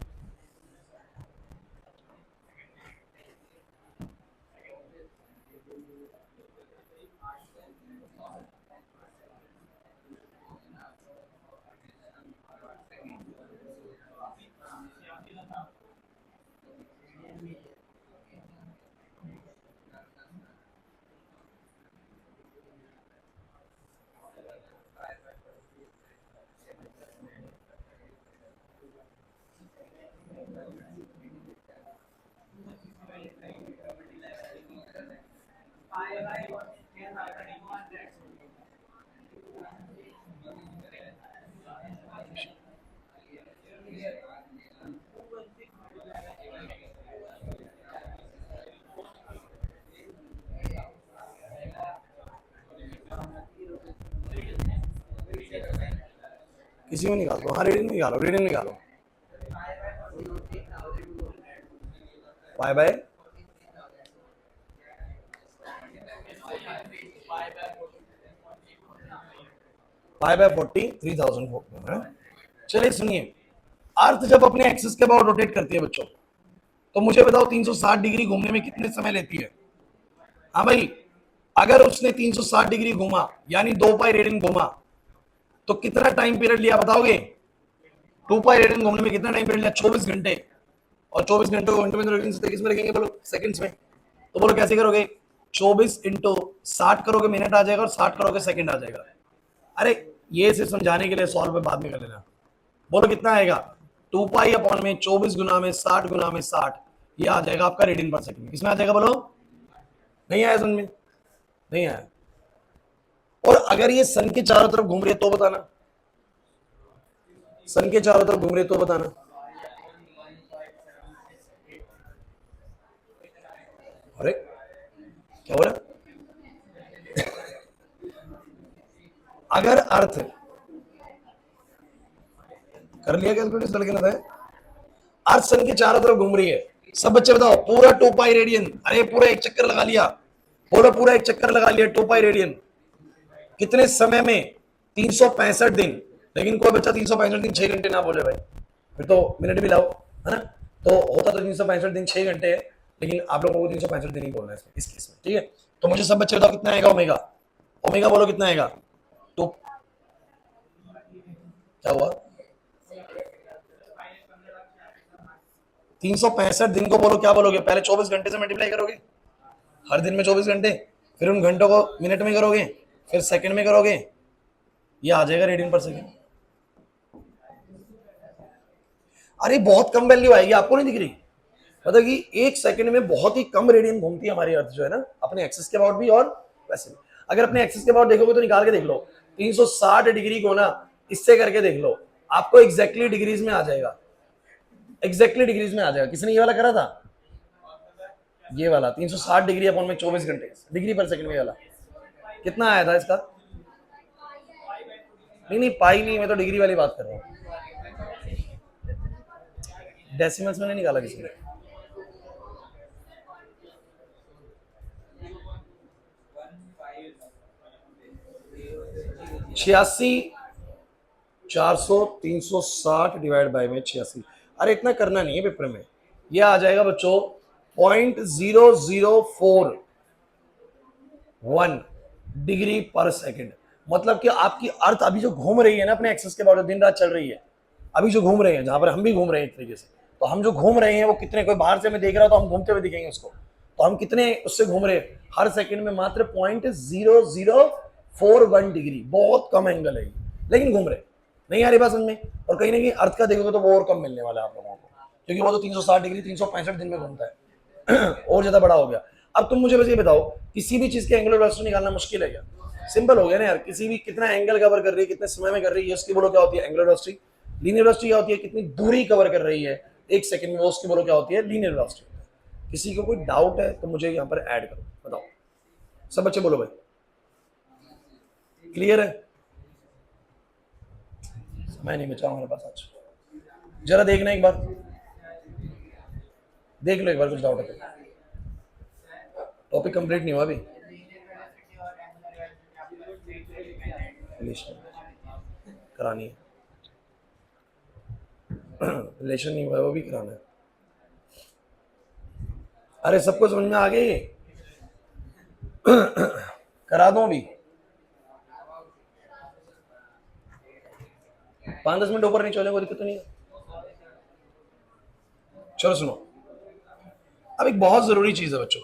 किसी में निकाल दो, हाँ रीडिंग निकालो, रीडिंग निकालो। Pi by pi by 40 3000। चलिए सुनिए, अर्थ जब अपने एक्सिस के अबाउट रोटेट करती है बच्चों, तो मुझे बताओ 360 डिग्री घूमने में कितने समय लेती है? हाँ भाई, अगर उसने 360 डिग्री घूमा यानी 2π रेडियन घूमा, तो कितना टाइम पीरियड लिया बताओगे? 2π रेडियन घूमने में कितना टाइम पीरियड लिया? 24 घंटे। और 24 घंटे को घंटे में किस में लिखेंगे बोलो? सेकंड्स में। तो बोलो कैसे करोगे? 24 × 60 करोगे मिनट आ जाएगा, और 60 करोगे सेकंड आ जाएगा। अरे ये सिर्फ समझाने के लिए, सॉल्व पे बाद में कर लेना। बोलो कितना आएगा? 2π अपॉन में 24 गुना में 60 गुना में 60, ये आ जाएगा आपका रेडियन पर सेकंड। किसमें आ जाएगा बोलो? नहीं आया समझ में? नहीं आया। और अगर ये सन के चारों तरफ घूम रही है तो बताना, सन के चारों तरफ घूम रही है तो बताना। अरे क्या बोला? अगर अर्थ कर लिया कैलकुलेट, लड़के ना था, अर्थ सन के चारों तरफ घूम रही है। सब बच्चे बताओ, पूरा 2π रेडियन, अरे पूरा एक चक्कर लगा लिया, बोलो पूरा एक चक्कर लगा लिया 2π रेडियन, कितने समय में? 365 दिन। लेकिन कोई बच्चा 365 दिन 6 घंटे ना बोले भाई, फिर तो मिनट भी लाओ, है ना? तो होता तो 365 दिन 6 घंटे है, लेकिन आप लोगों को 365 दिन ही बोलना है इस केस में, ठीक है? तो मुझे सब बच्चे बताओ कितना आएगा ओमेगा? ओमेगा बोलो कितना आएगा? तो क्या हुआ? 365 दिन को बोलो क्या बोलोगे? पहले 24 घंटे से मल्टीप्लाई करोगे, हर दिन में 24 घंटे, फिर उन घंटों को मिनट में करोगे, फिर सेकंड में करोगे, ये आ जाएगा रेडियन पर सेकंड। अरे बहुत कम वैल्यू आएगी, आपको नहीं दिख रही? मतलब कि एक सेकंड में बहुत ही कम रेडियन घूमती है हमारी अर्थ जो है ना, अपने एक्सिस के अबाउट भी और वैसे भी। अगर अपने एक्सिस के अबाउट देखोगे तो निकाल के देख लो, 360 डिग्री को ना इससे करके देख लो, आपको एग्जैक्टली डिग्रीज में आ जाएगा, एग्जैक्टली डिग्रीज में आ जाएगा। किसने ये वाला करा था? ये वाला 360 डिग्री अपॉन में 24 घंटे डिग्री पर सेकंड में वाला कितना आया था इसका? नहीं नहीं पाई नहीं, मैं तो डिग्री वाली बात कर रहा हूँ, डेसिमल्स में नहीं निकाला किसी ने। छियासी 400 360 डिवाइड बाय में 86। अरे इतना करना नहीं है पेपर में, ये आ जाएगा बच्चों 0.0041 डिग्री पर सेकंड। मतलब कि आपकी अर्थ अभी जो घूम रही है ना अपने एक्सिस के बाद, दिन रात चल रही है, अभी जो घूम रहे हैं, जहां पर हम भी घूम रहे हैं एक तरीके से, तो हम जो घूम रहे हैं वो कितने, कोई बाहर से हमें देख रहा हो तो हम घूमते हुए दिखेंगे उसको, तो हम कितने उससे घूम रहे हैं हर सेकंड में? मात्र 0.0041 डिग्री, बहुत कम एंगल है, लेकिन घूम रहे। नहीं आ रही बात समझ में? और कहीं ना कहीं अर्थ का देखोगे तो वो और कम मिलने वाला है आप लोगों को, क्योंकि वो तो 360 डिग्री 365 दिन में घूमता है और ज्यादा बड़ा हो गया। अब तुम मुझे बस ये बताओ, किसी भी चीज के एंगुलर वेलोसिटी निकालना मुश्किल है क्या? सिंपल हो गया ना यार, किसी भी कितना एंगल कवर कर रही है, कितने समय में कर रही है, उसकी बोलो क्या होती है? Angular velocity. लीनियर वेलोसिटी क्या होती है? कितनी दूरी कवर कर रही है एक सेकंड में, वो उसकी बोलो क्या होती है? Linear velocity. किसी को कोई डाउट है तो मुझे यहाँ पर ऐड करो, बताओ सब बच्चे बोलो भाई, क्लियर है? समय नहीं बचा हमारे पास आज, जरा देखना एक बार, देख लो एक बार, कुछ डाउट है तो। टॉपिक कंप्लीट नहीं हुआ अभी, रिलेशन करानी है रिलेशन नहीं हुआ वो भी कराना है। अरे सबको समझ में आ गई करा दो अभी, 5-10 मिनट ऊपर नहीं चले, कोई दिक्कत नहीं है। चलो सुनो, अब एक बहुत जरूरी चीज है बच्चों,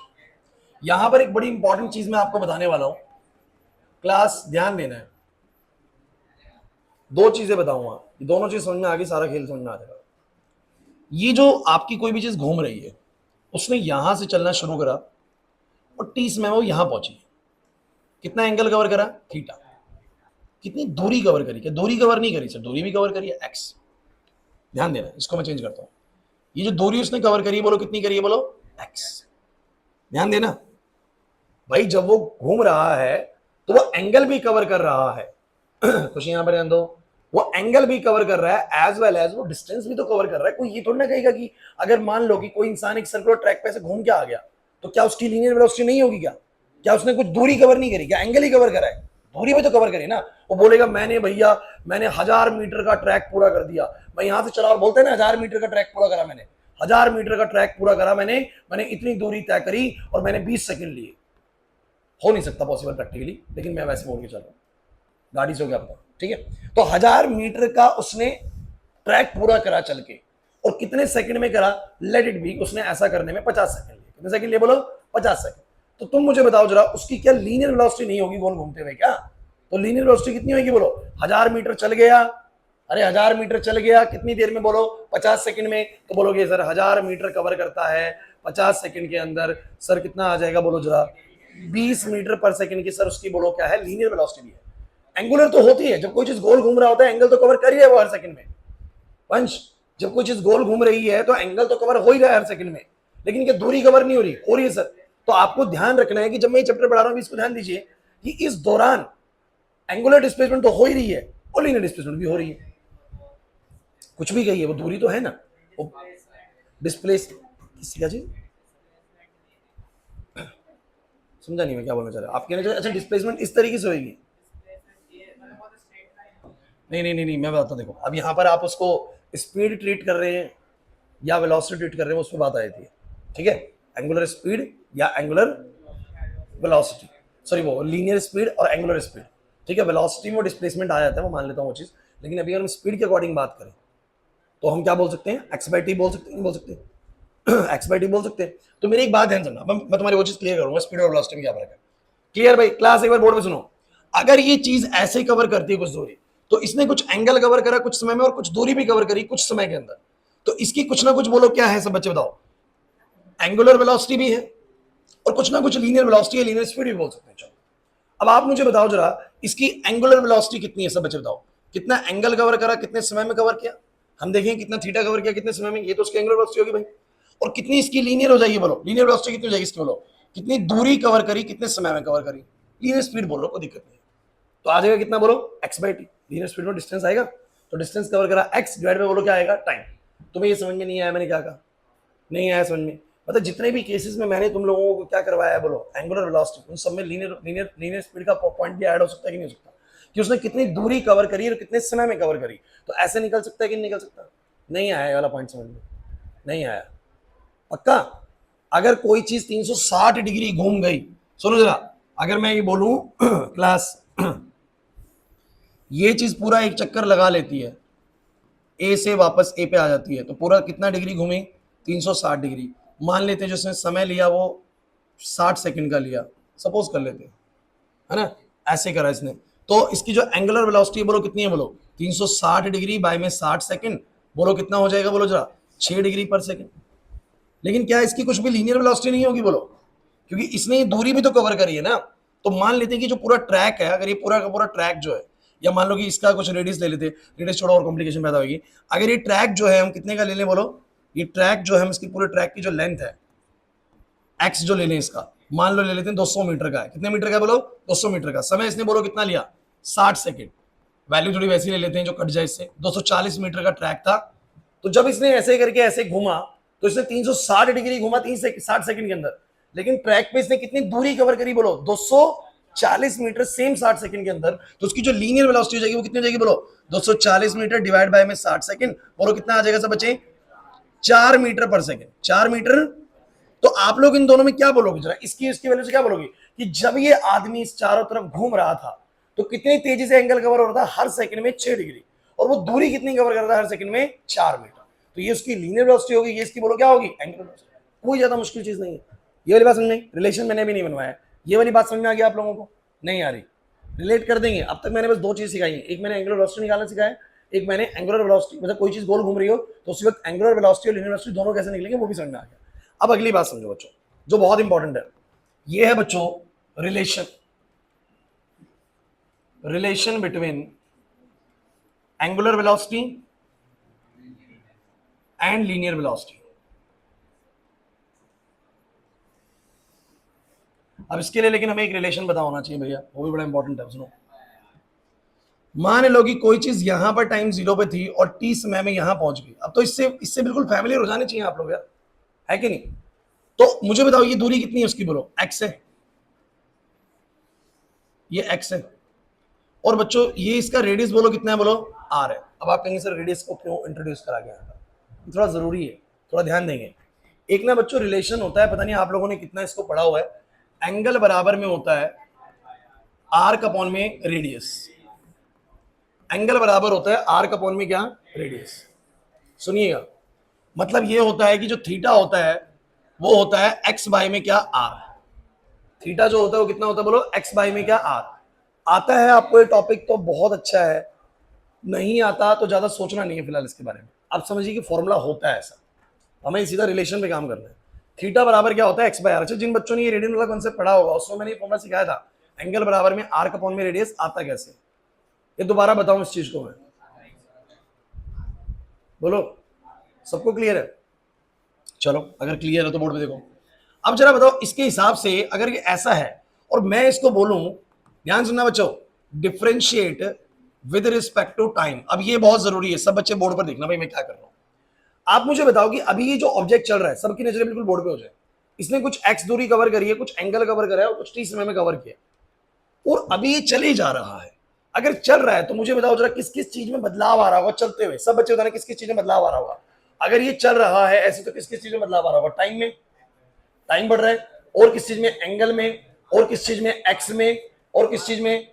यहां पर एक बड़ी इंपॉर्टेंट चीज मैं आपको बताने वाला हूं, क्लास ध्यान देना है। दो चीजें बताऊंगा, दोनों चीज समझ में आ गई, सारा खेल समझ में आ जाएगा। ये जो आपकी कोई भी चीज घूम रही है, उसने यहां से चलना शुरू करा और 30 में वो यहां पहुंची, कितना एंगल कवर करा? थीटा। कितनी दूरी कवर करी? क्या दूरी कवर नहीं करी सर? दूरी भी कवर करी है, एक्स। ध्यान देना, इसको मैं चेंज करता हूं, ये जो दूरी उसने कवर करी है, बोलो कितनी करी है? बोलो एक्स। ध्यान देना भाई, जब वो घूम रहा है तो वो एंगल भी कवर कर रहा है कुछ यहां पर ध्यान दो, वो एंगल भी कवर कर रहा है एज वेल एज वो डिस्टेंस भी तो कवर कर रहा है। कोई ये थोड़ी ना कहेगा कि अगर मान लो कि कोई इंसान एक सर्कुलर ट्रैक पे से घूम के आ गया तो क्या उसकी लीनियर वेलोसिटी नहीं होगी? क्या उसने कुछ दूरी कवर नहीं करी? क्या एंगल ही कवर करा है? दूरी भी तो कवर करी ना। वो बोलेगा मैंने भैया मैंने 1000 मीटर का ट्रैक पूरा कर दिया, मैं यहां से चला, और बोलते हैं ना 1000 मीटर का ट्रैक पूरा करा मैंने, 1000 मीटर का ट्रैक पूरा करा मैंने इतनी दूरी तय करी और मैंने 20 सेकंड लिए। हो नहीं सकता पॉसिबल प्रैक्टिकली, लेकिन मैं वैसे बोल के चल रहा हूँ, गाड़ी से हो गया आपका, ठीक है? तो 1000 मीटर का उसने ट्रैक पूरा करा चल के, और कितने सेकंड में करा? लेट इट बी उसने ऐसा करने में 50 सेकंड लिए। कितने सेकंड लिए? बोलो 50 सेकंड। तो तुम मुझे बताओ जरा, उसकी क्या लीनियर वेलोसिटी नहीं होगी गोल घूमते हुए? क्या तो लीनियर वेलोसिटी कितनी होगी? बोलो 1000 मीटर चल गया, अरे 1000 मीटर चल गया कितनी देर में? बोलो 50 सेकंड में। तो बोलोगे सर 1000 मीटर कवर करता है 50 सेकंड के अंदर, सर कितना आ जाएगा? बोलो जरा 20 मीटर पर सेकंड की सर उसकी बोलो क्या है? लीनियर वेलोसिटी है। एंगुलर तो होती है, जब कोई चीज गोल घूम रहा होता है एंगल तो कवर कर ही है वो हर सेकंड में। पंच, जब कोई चीज गोल घूम रही है तो एंगल तो कवर हो ही रहा है हर सेकंड में, लेकिन क्या दूरी कवर नहीं हो रही? हो रही है सर। तो आपको ध्यान रखना है कि जब मैं ये चैप्टर पढ़ा रहा हूं इसको ध्यान दीजिए कि इस दौरान एंगुलर डिस्प्लेसमेंट तो हो ही रही है और लीनियर डिस्प्लेसमेंट भी हो रही है। कुछ भी कहिए, वो दूरी तो है ना, वो डिस्प्लेस किसी का जी समझा नहीं मैं क्या बोलना चाह रहा। आप कहना चाह, अच्छा डिस्प्लेसमेंट इस तरीके से होगी? नहीं, मैं बताता हूं, देखो अब यहाँ पर आप उसको स्पीड ट्रीट कर रहे हैं या वेलोसिटी ट्रीट कर रहे हैं, उस पर बात आई थी, ठीक है? एंगुलर स्पीड या एंगुलर वेलोसिटी, सॉरी वो लीनियर स्पीड और एंगुलर स्पीड, ठीक है? वेलोसिटी में डिस्प्लेसमेंट आ जाता है, वो मान लेता हूँ वो चीज़, लेकिन अभी अगर हम स्पीड के अकॉर्डिंग बात करें तो हम क्या बोल सकते हैं? एक्स बाई टी बोल सकते हैं, नहीं बोल सकते? एक्स बाई टी बोल सकते हैं। तो मेरी एक बात ध्यान सुनना, मैं तुम्हारी वो चीज़ क्लियर करूंगा, स्पीड और वेलोसिटी में क्या फर्क है। क्लियर भाई? क्लास एक बार बोर्ड पे सुनो, अगर ये चीज ऐसे कवर करती है कुछ दूरी, तो इसने कुछ एंगल कवर करा कुछ समय में और कुछ दूरी भी कवर करी कुछ समय के अंदर, तो इसकी कुछ ना कुछ बोलो क्या है सब बच्चे बताओ? एंगुलर वेलोसिटी भी है और कुछ ना कुछ लीनियर वेलोसिटी है, लीनियर स्पीड भी बोल सकते हैं। चलो अब आप मुझे बताओ जरा, इसकी एंगुलर वेलोसिटी कितनी है, सब बच्चे बताओ, कितना एंगल कवर करा, कितने समय में कवर किया, हम देखें कितना थीटा कवर किया कितने समय में, ये तो उसकी एंगुलर वेलोसिटी होगी भाई। और कितनी इसकी लीनियर हो जाएगी, बोलो लीनियर वेलोसिटी कितनी हो जाएगी इसकी, बोलो कितनी दूरी कवर करी, कितने समय में कवर करी, लीनियर स्पीड बोलो, कोई दिक्कत नहीं। तो आ जाएगा कितना, बोलो x by T, linear speed में डिस्टेंस आएगा, तो डिस्टेंस कवर करा x डिवाइड में, बोलो क्या आएगा, टाइम। तुम्हें ये समझ में नहीं आया मैंने क्या कहा, नहीं आया समझ में, मतलब जितने भी केसेस में मैंने तुम लोगों को क्या करवाया है, बोलो एंगुलर वेलोसिटी, उन सब में लीनियर स्पीड का पॉइंट भी ऐड हो सकता है कि नहीं हो सकता, कि उसने कितनी दूरी कवर करी और कितने समय में कवर करी, तो ऐसे निकल सकता है कि नहीं निकल सकता। नहीं आया वाला पॉइंट समझ में, नहीं आया पक्का। अगर कोई चीज 360 डिग्री घूम गई, सुनो जरा, अगर मैं ये बोलूं क्लास ये चीज पूरा एक चक्कर लगा लेती है, ए से वापस ए पे आ जाती है, तो पूरा कितना डिग्री घूमी, 360 डिग्री। मान लेते हैं जो उसने समय लिया वो 60 सेकंड का लिया, सपोज कर लेते हैं, है ना, ऐसे करा इसने, तो इसकी जो एंगुलर वेलोसिटी है बोलो कितनी है, बोलो 360 डिग्री बाय में 60 सेकंड, बोलो कितना हो जाएगा, बोलो जरा 6 डिग्री पर सेकंड। लेकिन क्या इसकी कुछ भी लीनियर वेलोसिटी नहीं होगी, बोलो, क्योंकि इसने ये दूरी भी तो कवर करी है ना। तो मान लेते हैं कि जो पूरा ट्रैक है, अगर ये पूरा का पूरा ट्रैक जो है, या मान लो कि इसका कुछ रेडियस ले लेते, रेडियस थोड़ा और कॉम्प्लिकेशन पैदा होगी। अगर ये ट्रैक जो है हम कितने का ले लें, बोलो ये ट्रैक जो है हम इसकी पूरे ट्रैक की जो लेंथ है एक्स जो ले लें इसका, मान लो ले लेते हैं 200 मीटर का है, कितने मीटर का, बोलो 200 मीटर का। समय इसने बोलो कितना लिया, 60 सेकंड, वैल्यू थोड़ी वैसी ले लेते हैं जो कट जाए इससे, 240 मीटर का ट्रैक था। तो जब इसने ऐसे करके ऐसे घूमा तो इसने 360 डिग्री घूमा 60 सेकंड के अंदर, लेकिन ट्रैक पे इसने कितनी दूरी कवर करी, बोलो 240 मीटर सेम 60 सेकंड के अंदर। तो उसकी जो लीनियर वेलोसिटी हो जाएगी वो कितनी हो जाएगी, बोलो 240 मीटर डिवाइड बाय में 60 सेकंड, बोलो कितना आ जाएगा सब बच्चे, 4 मीटर पर सेकंड, 4 मीटर। तो आप लोग इन दोनों में क्या बोलोगे जरा, इसकी वैल्यू से क्या बोलोगे, कि जब ये आदमी इस चारों तरफ घूम रहा था तो कितनी तेजी से एंगल कवर हो रहा था, हर सेकंड में 6 डिग्री, और वो दूरी कितनी कवर कर रहा था हर सेकंड में, 4 मीटर। तो ये उसकी लीनियर वेलोसिटी होगी, ये इसकी बोलो क्या होगी, एंगुलर वेलोसिटी। कोई ज्यादा मुश्किल चीज नहीं है। ये वाली बात समझ में, रिलेशन मैंने भी नहीं बनवाया, ये वाली बात समझ में आ गई आप लोगों को, नहीं आ रही, रिलेट कर देंगे। अब तक मैंने बस 2 चीज सिखाई है, एक मैंने एंगुलर वेलोसिटी निकालना सिखाया, एक मैंने एंगुलर वेलोसिटी, मतलब कोई चीज गोल घूम रही हो तो उसी वक्त एंगुलर वेलोसिटी और लीनियर वेलोसिटी दोनों कैसे निकलेंगे वो भी समझ में आ गया। अब अगली बात समझो बच्चों, जो बहुत इंपॉर्टेंट है, ये है बच्चों relation between angular velocity and linear velocity. अब इसके लिए लेकिन हमें एक रिलेशन पता होना चाहिए भैया, वो भी बड़ा इंपॉर्टेंट है, सुनो। मान लो कि कोई चीज यहां पर टाइम 0 पे थी और t समय में यहां पहुंच गई, अब तो इससे बिल्कुल फैमिलियर हो जाने चाहिए आप लोग यार, है कि नहीं। तो मुझे बताओ ये दूरी कितनी है उसकी, बोलो x है, ये x है, और बच्चों ये इसका रेडियस बोलो कितना है, बोलो r है। अब आप कहेंगे सर रेडियस को क्यों इंट्रोड्यूस करा गया, थोड़ा जरूरी है, थोड़ा ध्यान देंगे। एक ना बच्चों रिलेशन होता है, पता नहीं आप लोगों ने कितना इसको पढ़ा हुआ है, एंगल बराबर में होता है आर्क अपॉन में रेडियस, एंगल बराबर होता है आर्क अपॉन में क्या, रेडियस। सुनिएगा, मतलब ये होता है कि जो थीटा होता है वो होता है एक्स बाई में क्या, आर। थीटा जो होता है वो कितना होता है, बोलो एक्स बाई में क्या, आर। आता है आपको ये टॉपिक तो बहुत अच्छा है, नहीं आता तो ज्यादा सोचना नहीं है फिलहाल इसके बारे में। आप समझिए कि फॉर्मूला होता है ऐसा, हमें सीधा रिलेशन पे काम करना है। थीटा बराबर क्या होता है, एक्स बाई आर। अच्छा, जिन बच्चों ने ये रेडियन वाला कॉन्सेप्ट पढ़ा होगा उसमें मैंने ये फॉर्मूला सिखाया था, एंगल बराबर में आर्क अपॉन में रेडियस। आता कैसे, ये दोबारा बताऊं इस चीज को मैं, बोलो सबको क्लियर है, चलो अगर क्लियर है तो बोर्ड पे देखो। अब जरा बताओ इसके हिसाब से अगर ये ऐसा है और मैं इसको बोलूं, ध्यान सुनना बच्चों, differentiate with respect to time. अब ये बहुत जरूरी है, सब बच्चे बोर्ड पर देखना भाई मैं क्या कर रहा हूं। आप मुझे बताओ कि अभी ये जो ऑब्जेक्ट चल रहा है, सबकी नजरें बिल्कुल बोर्ड पे हो जाए, इसने कुछ एक्स दूरी कवर करी है, कुछ एंगल कवर करा है और कुछ टी समय में कवर किया, और अभी ये चले जा रहा है। अगर चल रहा है तो मुझे बताओ जरा किस किस चीज में बदलाव आ रहा होगा चलते हुए, सब बच्चे बताना किस किस चीज में बदलाव आ रहा होगा। अगर ये चल रहा है ऐसे तो किस किस चीज में बदलाव आ रहा होगा, टाइम में, टाइम बढ़ रहा है, और किस चीज में, एंगल में, और किस चीज में, एक्स में, और किस चीज में,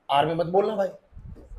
आर में। मत बोलना भाई,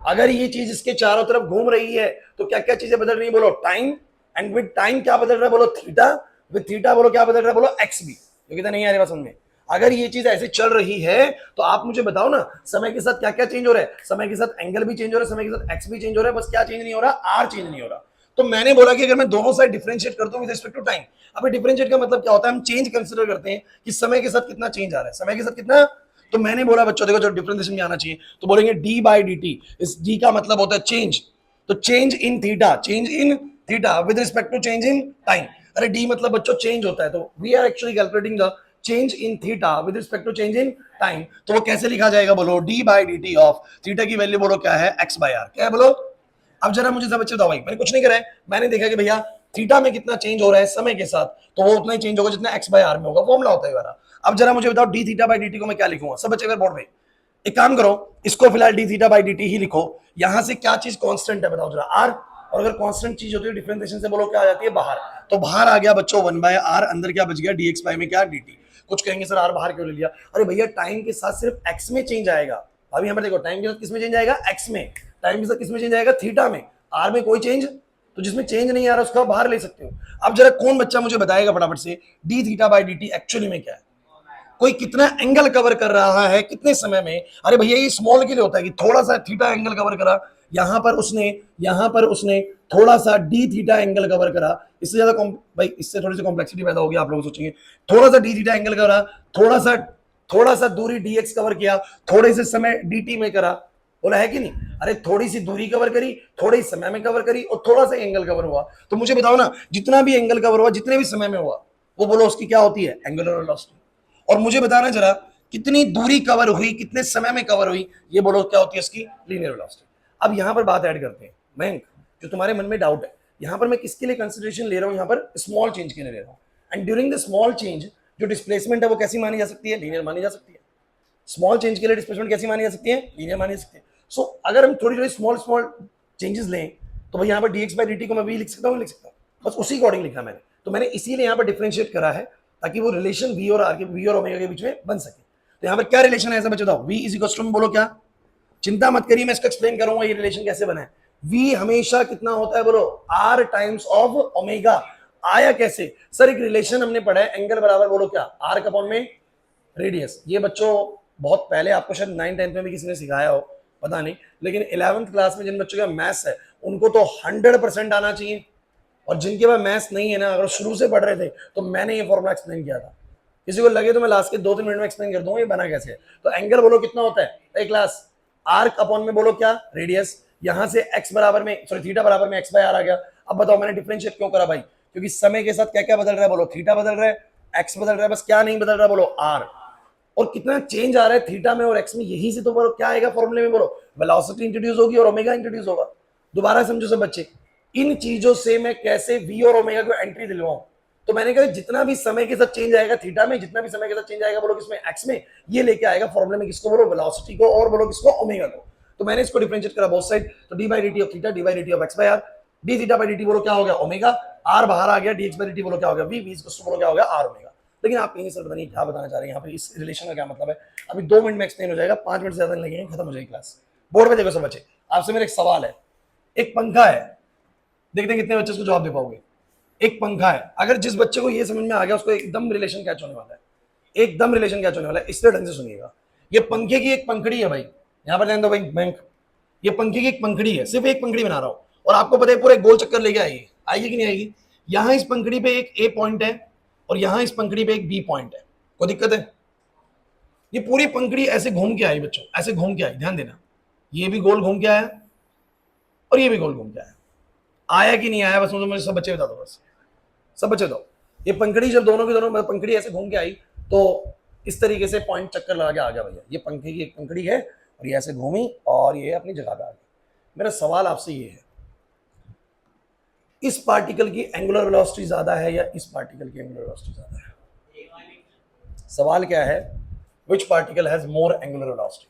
अगर ये चीज इसके चारों तरफ घूम रही है तो क्या क्या चीजें बदल रही है, बोलो टाइम, एंड विद टाइम क्या बदल रहा है, बोलो थीटा, विद थीटा बोलो क्या बदल रहा है, बोलो एक्स भी। जो कहता नहीं आ रही बात समझ में। अगर ये चीज ऐसे चल रही है तो आप मुझे बताओ ना समय के साथ क्या क्या चेंज हो रहा है, समय के साथ एंगल भी चेंज हो रहा है, समय के साथ एक्स भी चेंज हो रहा है, बस क्या चेंज नहीं हो रहा, आर चेंज नहीं हो रहा। तो मैंने बोला कि अगर मैं दोनों साइड डिफरेंशिएट करता हूं विद रिस्पेक्ट टू टाइम। अब डिफरेंशिएट का मतलब क्या होता है, हम चेंज कंसिडर करते हैं कि समय के साथ कितना चेंज आ रहा है, समय के साथ कितना। तो मैंने बोला बच्चों देखो जो डिफरेंशिएशन में आना चाहिए, तो बोलेंगे डी बाई डी टी। इस डी का मतलब होता है चेंज, तो change in theta, change in theta with respect to change in time. अरे डी मतलब बच्चों चेंज होता है, तो we are actually calculating the change in theta with respect to change in time. तो वो कैसे लिखा जाएगा बोलो, d by d t of theta की वैल्यू बोलो क्या है, एक्स बाई आर। क्या है बोलो। अब जरा मुझे सब बच्चे बताओ भाई, मैंने कुछ नहीं करा है, मैंने देखा कि भैया थीटा में कितना चेंज हो रहा है समय के साथ, तो वो उतना ही चेंज होगा जितना एक्स बाई आर में होगा, फॉर्मूला होता है हमारा। अब जरा मुझे बताओ D theta by d T को मैं क्या लिखूंगा, सब बच्चे अगर बोर्ड में एक काम करो, इसको फिलहाल d theta by d t ही लिखो। यहां से क्या चीज कांस्टेंट है बताओ जरा, आर। और अगर कांस्टेंट चीज होती है डिफरेंशिएशन से बोलो क्या आ जाती है, बाहर। तो बाहर आ गया बच्चों 1/r, अंदर क्या बच गया डी एक्स बाई में क्या डी टी। कुछ कहेंगे सर आर बाहर क्यों ले लिया, अरे भैया टाइम के साथ सिर्फ एक्स में चेंज आएगा। अभी यहाँ पर देखो टाइम के साथ किस में चेंज आएगा, एक्स में। टाइम के साथ किस में चेंज आएगा, थीटा में। आर में कोई चेंज, तो जिसमें चेंज नहीं आ रहा उसका बाहर ले सकते हो। अब जरा कौन बच्चा मुझे बताएगा फटाफट से D theta by d T actually में क्या है, कोई कितना एंगल कवर कर रहा है कितने समय में। अरे भैया ये स्मॉल के लिए होता है कि थोड़ा सा थीटा एंगल कवर करा, यहां पर उसने थोड़ा सा डी थीटा एंगल कवर करा। इससे ज्यादा भाई इससे थोड़ी सी कॉम्प्लेक्सिटी पैदा होगी, आप लोग सोचेंगे थोड़ा सा डी थीटा एंगल करा, थोड़ा सा दूरी डी एक्स कवर किया, थोड़े से समय डी टी में करा, बोला है कि नहीं। अरे थोड़ी सी दूरी कवर करी, थोड़े ही समय में कवर करी, और थोड़ा सा एंगल कवर हुआ। तो मुझे बताओ ना, जितना भी एंगल कवर हुआ जितने भी समय में हुआ, वो बोलो उसकी क्या होती है, एंगुलर वेलोसिटी। और मुझे बताना जरा कितनी दूरी कवर हुई, कितने समय में कवर हुई, ये बोलो क्या होती है इसकी, लीनियर वेलोसिटी। अब यहां पर बात ऐड करते हैं मयंक, जो तुम्हारे मन में डाउट है, यहां पर मैं किसके लिए कंसिडरेशन ले रहा हूं, यहां पर स्मॉल चेंज के लिए ले रहा हूं। And during the small change जो डिस्प्लेसमेंट है वो कैसी मानी जा सकती है, लीनियर मानी जा सकती है। स्मॉल चेंज के लिए डिस्प्लेसमेंट कैसी मानी जा सकती है, लीनियर मानी जा सकती है। सो अगर हम थोड़ी थोड़ी स्मॉल स्मॉल चेंजेस लें, तो भाई यहाँ पर dx बाई dt को मैं भी लिख सकता हूँ, लिख सकता हूँ, बस उसी अकॉर्डिंग लिखा मैंने। तो मैंने इसीलिए यहाँ पर डिफरेंशिएट करा है ताकि वो रिलेशन v और r के, v और ओमेगा के बीच में बन सके। तो यहाँ पर क्या रिलेशन है ऐसा बच्चे बताओ, v इज इक्वल टू, बोलो क्या, चिंता मत करिए मैं इसको एक्सप्लेन करूंगा ये रिलेशन कैसे बना है। v हमेशा कितना होता है बोलो, r टाइम्स ऑफ ओमेगा। आया कैसे सर, एक रिलेशन हमने पढ़ा है, एंगल बराबर बोलो क्या, r अपॉन में रेडियस। ये बच्चों बहुत पहले आपको शायद 9th-10th में भी किसी ने सिखाया हो, पता नहीं, लेकिन 11th क्लास में जिन बच्चों का मैथ्स है उनको तो 100% आना चाहिए। और जिनके पास मैथ्स नहीं है ना, अगर शुरू से पढ़ रहे थे, तो मैंने ये फॉर्मूला एक्सप्लेन किया था। किसी को लगे तो मैं लास्ट के 2-3 मिनट में एक्सप्लेन कर दूंगा ये बना कैसे है। तो एंगल बोलो कितना होता है एक क्लास, आर्क अपॉन में बोलो क्या, रेडियस। यहां से एक्स बराबर में, सॉरी थीटा बराबर में एक्स बाय आर आ गया। अब बताओ मैंने डिफरेंशिएट क्यों करा भाई, क्योंकि समय के साथ क्या क्या बदल रहा है बोलो, थीटा बदल रहा है, एक्स बदल रहा है, बस क्या नहीं बदल रहा बोलो, आर। और कितना चेंज आ रहा है थीटा में और एक्स में, यही से तो बोलो क्या आएगा फॉर्मूले में बोलो, वेलोसिटी इंट्रोड्यूस होगी और ओमेगा इंट्रोड्यूस होगा। दोबारा समझो सब बच्चे, इन चीजों से मैं कैसे वी और ओमेगा को एंट्री दिलवाऊं। तो मैंने कहा जितना भी समय के साथ चेंज आएगा थीटा में, जितना भी समय के साथ चेंज आएगा बोलो किसमें, एक्स में, ये लेके आएगा फॉर्मूले में किसको बोलो, वेलोसिटी को, और बोलो किसको, ओमेगा को। तो मैंने इसको डिफरेंशिएट करा बोथ साइड, तो d by d t of theta, d by d t of x by r, d theta by d t बोलो क्या हो गया, ओमेगा, आर बाहर आ गया, d x by d t बोलो क्या हो गया, वी, वी बोलो क्या हो गया, आर ओमेगा। लेकिन आप कहेंगे सर बताइए क्या बताना चाह रहे हैं यहाँ पे, इस रिलेशन का क्या मतलब है। अभी 2 मिनट में एक्सप्लेन हो जाएगा, 5 मिनट से ज्यादा नहीं लगेंगे, खत्म हो जाएगी क्लास। बोर्ड में देखो सब बच्चे, आपसे मेरा एक सवाल है, एक पंखा है, देखते हैं कितने बच्चे उसको जवाब दे पाओगे। एक पंखा है, अगर जिस बच्चे को ये समझ में आ गया उसको एकदम रिलेशन कैच होने वाला है, एकदम रिलेशन कैच होने वाला है, इसलिए ढंग से सुनिएगा। ये पंखे की एक पंखड़ी है भाई, यहां पर ध्यान दो भाई बैंक, ये पंखे की एक पंखड़ी है, सिर्फ एक पंखड़ी बना रहा हूं, और आपको पता है पूरा एक गोल चक्कर लेके आएगी, आएगी कि नहीं आएगी। यहां इस पंखड़ी पे एक ए पॉइंट है और यहां इस पंखड़ी पे एक बी पॉइंट है, कोई दिक्कत है। ये पूरी पंखड़ी ऐसे घूम के आई बच्चों, ऐसे घूम के आई, ध्यान देना, ये भी गोल घूम के आया और ये भी गोल घूम के आया। आया कि नहीं आया बस मुझे सब बच्चे बता दो, बस सब बच्चे दो। ये पंखड़ी जब दोनों की दोनों पंखड़ी ऐसे घूम के आई, तो इस तरीके से पॉइंट चक्कर लगा के आ गया भैया, ये पंखे की एक पंखड़ी है और ये ऐसे घूमी और ये अपनी जगह पे आ गई। मेरा सवाल आपसे ये है, इस पार्टिकल की एंगुलर वेलोसिटी ज्यादा है या इस पार्टिकल की एंगुलर वेलोसिटी ज्यादा है। सवाल क्या है, which particle has more angular velocity.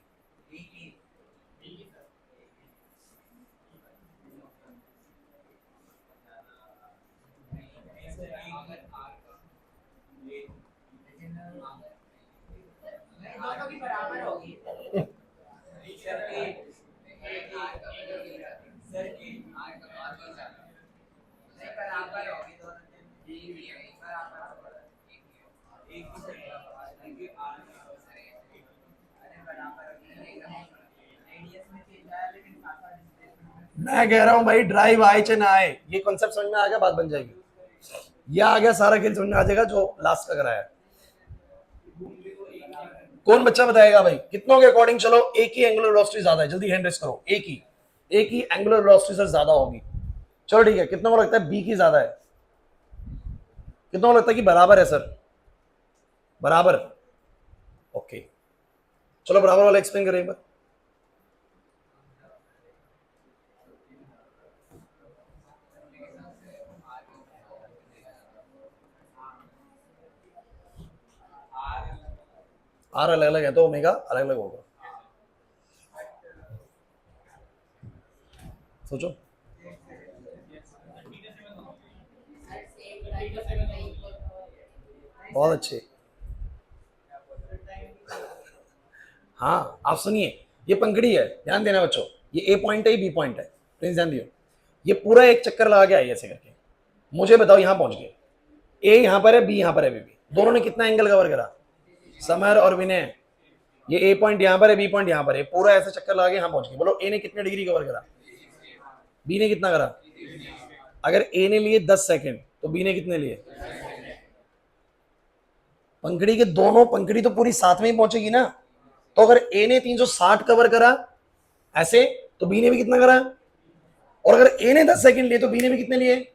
मैं कह रहा हूं भाई ड्राइव आए चाहे ना आए, ये कॉन्सेप्ट समझ में आ गया, बात बन जाएगी। या आ गया सारा खेल समझ में आ जाएगा जो लास्ट का कराया। कौन बच्चा बताएगा भाई कितनों के अकॉर्डिंग? चलो एक ही एंगुलर वेलोसिटी ज्यादा है, जल्दी हैंड रेस करो। एक ही एंगुलर वेलोसिटी से ज्यादा होगी। चलो ठीक है, कितनों को लगता है बी की ज्यादा है? कितनों को लगता है कि बराबर है सर? बराबर, ओके। चलो बराबर वाला एक्सप्लेन करें एक बार। आर अलग अलग है तो ओमेगा अलग अलग होगा। सोचो। बहुत अच्छे। हाँ आप सुनिए, ये पंखड़ी है, ध्यान देना बच्चों, ये ए पॉइंट है, बी पॉइंट है, प्लीज ध्यान दियो। ये पूरा एक चक्कर लगा के आई ऐसे करके, मुझे बताओ यहां पहुंच गए, ए यहां पर है, बी यहां पर है, बी दोनों ने कितना एंगल कवर करा? समर और विनय, ये ए पॉइंट यहां पर है, बी पॉइंट यहां पर है, पूरा ऐसे चक्कर लगा के यहां पहुंच गए। बोलो ए ने कितने डिग्री कवर करा? बी ने कितना करा? अगर ए ने लिए 10 सेकंड तो बी ने कितने लिए? पंखड़ी के दोनों, पंखड़ी तो पूरी साथ में ही पहुंचेगी ना। तो अगर ए ने 360 कवर करा ऐसे, तो बी ने भी कितना करा? और अगर ए ने 10 सेकंड लिए तो बी ने भी कितने लिए?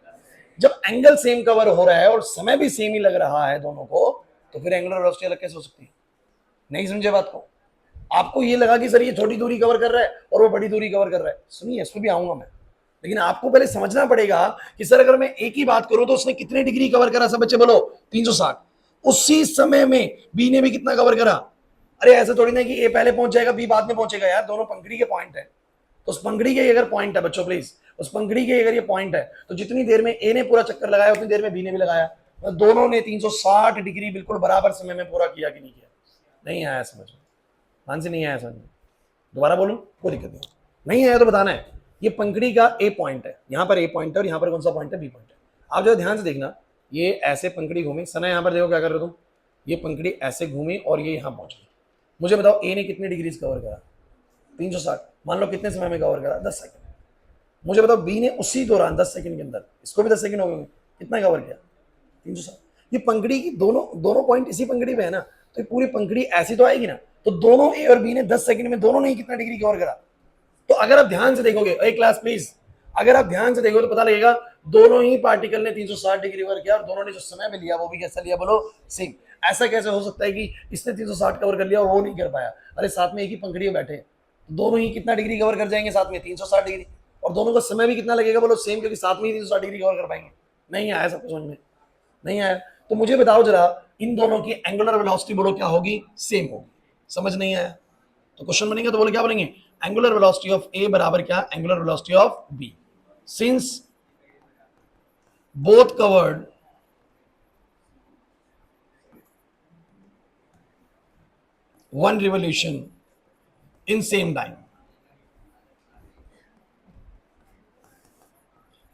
जब एंगल सेम कवर हो रहा है और समय भी सेम ही लग रहा है दोनों को, तो फिर एंगुलर वेलोसिटी अलग कैसे हो सकती है? नहीं समझे बात को? आपको ये लगा कि सर ये छोटी दूरी कवर कर रहा है और वो बड़ी दूरी कवर कर रहा है, सुनिए इस पर भी आऊंगा मैं, लेकिन आपको पहले समझना पड़ेगा कि सर अगर मैं एक ही बात करूं तो उसने कितने डिग्री कवर करा? सब बच्चे बोलो 360। उसी समय में बी ने भी कितना कवर करा? अरे ऐसा थोड़ी ना कि ए पहले पहुंच जाएगा बी बाद में पहुंचेगा यार, दोनों पंखड़ी के पॉइंट है। तो उस पंखड़ी के अगर पॉइंट है बच्चों प्लीज, उस पंखड़ी के अगर ये पॉइंट है तो जितनी देर में ए ने पूरा चक्कर लगाया उतनी देर में बी ने भी लगाया, तो दोनों ने 360 डिग्री बिल्कुल बराबर समय में पूरा किया कि नहीं किया? नहीं आया समझ में? मान से नहीं आया समझ में? दोबारा बोलूं? कोई दिक्कत नहीं आया तो बताना है। ये पंखड़ी का ए पॉइंट है, यहाँ पर ए पॉइंट है और यहाँ पर कौन सा पॉइंट है? बी पॉइंट है। आप जो ध्यान से देखना, ये ऐसे पंखड़ी घूमी, सना यहाँ पर देखो क्या कर रहे हो तुम, ये पंखड़ी ऐसे घूमी और ये यहाँ पहुंच गई। मुझे बताओ ए ने कितने डिग्री कवर करा? 360। मान लो कितने समय में कवर करा? 10 सेकंड। मुझे बताओ बी ने उसी दौरान 10 सेकंड के अंदर, इसको भी 10 सेकंड हो गए, कितना कवर किया? 360। ये पंखड़ी की दोनों पॉइंट इसी पंखड़ी पे है ना, तो पूरी पंखड़ी ऐसी तो आएगी ना। तो दोनों ए और बी ने 10 सेकंड में दोनों ने कितना डिग्री कवर करा? तो अगर आप ध्यान से देखोगे, एक क्लास प्लीज, अगर आप ध्यान से देखोगे तो पता लगेगा दोनों ही पार्टिकल ने 360 डिग्री कवर किया और दोनों ने जो समय में लिया वो भी कैसा लिया? बोलो सेम। ऐसा कैसे हो सकता है कि इसने 360 कवर कर लिया और वो नहीं कर पाया? अरे साथ में एक ही पंखड़ी में बैठे, दोनों ही कितना डिग्री कवर कर जाएंगे साथ में? 360 डिग्री। और दोनों का समय भी कितना लगेगा? बोलो सेम, क्योंकि साथ में ही 360 डिग्री कवर कर पाएंगे। नहीं आया सब समझ में? नहीं आया तो मुझे बताओ जरा, इन दोनों की एंगुलर वेलोसिटी बोलो क्या होगी? सेम होगी। समझ नहीं आया तो क्वेश्चन बनेगा तो बोलो क्या बोलेंगे? एंगुलर वेलोसिटी ऑफ ए बराबर क्या? Angular velocity of B. Since both covered one revolution in same time.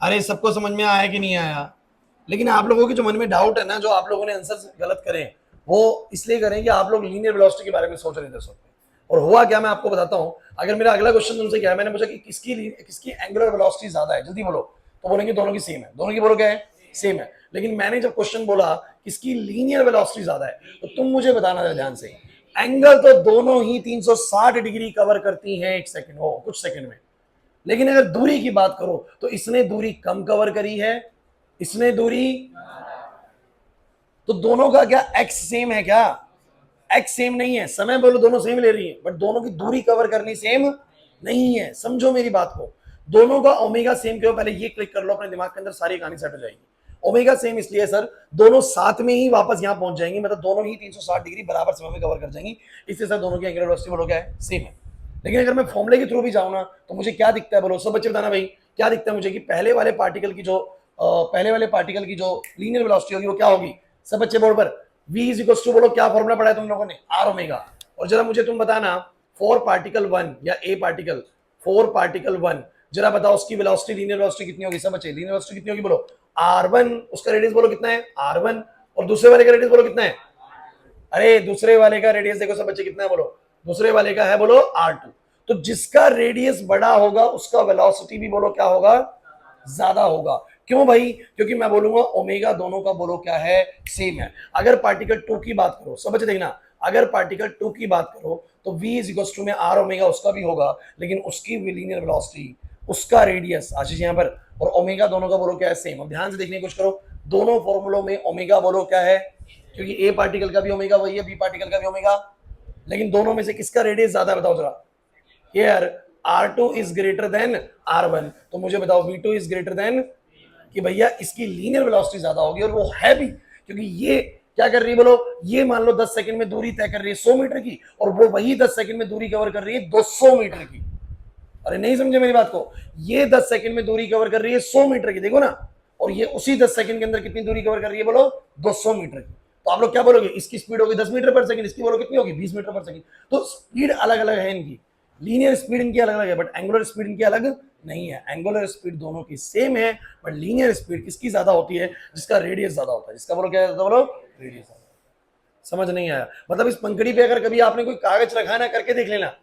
अरे सबको समझ में आया कि नहीं आया? लेकिन आप लोगों के जो मन में डाउट है ना, जो आप लोगों ने आंसर गलत करें, वो इसलिए करें कि आप लोग लीनियर वेलोसिटी के बारे में सोच रहे थे सब। और हुआ क्या मैं आपको बताता हूं। अगर मेरा अगला क्वेश्चन तुमसे क्या है, मैंने पूछा कि किसकी एंगुलर वेलोसिटी ज्यादा है, जल्दी बोलो, तो बोलेंगे दोनों की सेम है। दोनों की बोलो क्या है? सेम है। लेकिन मैंने जब क्वेश्चन बोला किसकी लीनियर वेलोसिटी ज्यादा है, तो तुम मुझे बताना था ध्यान से, एंगल तो दोनों ही 360 डिग्री कवर करती हैं एक सेकंड हो, कुछ सेकंड में। लेकिन अगर दूरी की बात करो तो इसने दूरी कम कवर करी है, इसने दूरी, तो दोनों का क्या एक्स सेम है? क्या एक्स सेम नहीं है? समय बोलो दोनों सेम ले रही है, बट दोनों की दूरी कवर करनी सेम नहीं है। समझो मेरी बात को, दोनों का ओमेगा सेम क्यों? पहले ये क्लिक कर लो अपने दिमाग के अंदर, सारी कहानी सेट हो जाएगी। ओमेगा सेम इसलिए सर, दोनों साथ में ही वापस यहां पहुंच जाएंगे, मतलब दोनों ही 360 डिग्री बराबर समय में कवर कर जाएंगी, इसलिए सर दोनों की एंगुलर वेलोसिटी बोलो क्या है? सेम है। लेकिन अगर मैं फॉर्मूले के थ्रू भी जाऊं ना, तो मुझे क्या दिखता है? बोलो सब बच्चे बताना भाई, क्या दिखता है मुझे कि पहले वाले पार्टिकल की जो लीनियर वेलोसिटी होगी वो क्या होगी? सब बच्चे बोर्ड पर, v इज इक्वल टू, बोलो क्या फॉर्मूला पढ़ा है तुम लोगों ने? R omega. और जरा मुझे तुम बताना, फोर पार्टिकल वन या A particle, for particle one, जरा बताओ उसकी वेलोसिटी, लीनियर वेलोसिटी कितनी होगी? सब बच्चे लीनियर वेलोसिटी कितनी होगी? बोलो r1, उसका रेडियस बोलो कितना है? r1। और दूसरे वाले का रेडियस बोलो कितना है? अरे दूसरे वाले का रेडियस देखो सब बच्चे कितना है? बोलो दूसरे वाले का है, बोलो r2। तो जिसका रेडियस बड़ा होगा उसका वेलोसिटी भी बोलो क्या होगा, ज्यादा होगा। क्यों भाई? क्योंकि मैं बोलूंगा ओमेगा दोनों का बोलो क्या है, सेम है। अगर पार्टिकल 2 की बात करो, समझ देखना, अगर पार्टिकल 2 की बात करो तो v इज इक्वल टू में आर ओमेगा उसका भी होगा, लेकिन उसकी लीनियर वेलोसिटी, उसका रेडियस आशीष यहाँ पर, और ओमेगा दोनों का बोलो क्या है, सेम। अब ध्यान से देखने की कोशिश करो, दोनों फॉर्मूलों में ओमेगा बोलो क्या है, क्योंकि ए पार्टिकल का भी ओमेगा वही है, बी पार्टिकल का भी ओमेगा, लेकिन दोनों में से किसका रेडियस ज्यादा, बताओ जरा। Here R2 is greater than R1, तो मुझे बताओ V2 इज ग्रेटर देन, कि भैया इसकी लीनियर वेलोसिटी ज्यादा होगी, और वो है भी, क्योंकि ये क्या कर रही है बोलो, ये मान लो 10 सेकंड में दूरी तय कर रही है 100 मीटर की, और वो वही 10 सेकंड में दूरी कवर कर रही है 200 मीटर की। अरे नहीं समझे मेरी बात को, ये 10 सेकंड में दूरी कवर कर रही है 100 मीटर की, देखो ना, और ये उसी 10 सेकंड के अंदर कितनी दूरी कवर कर रही है बोलो, 200 मीटर की। तो आप लोग क्या बोलोगे, इसकी स्पीड होगी 10 मीटर पर सेकंड, इसकी बोलो कितनी होगी 20 मीटर पर सेकंड। तो स्पीड अलग अलग है इनकी, लीनियर स्पीड इनकी अलग अलग है, बट एंगुलर स्पीड इनकी अलग नहीं है। एंगुलर स्पीड दोनों की सेम है, बट लीनियर स्पीड किसकी ज्यादा होती है, जिसका रेडियस ज्यादा होता है, जिसका बोलो क्या ज्यादा, बोलो रेडियस। समझ नहीं आया? मतलब इस पंखड़ी पे अगर कभी आपने कोई कागज रखा ना, करके देख लेना,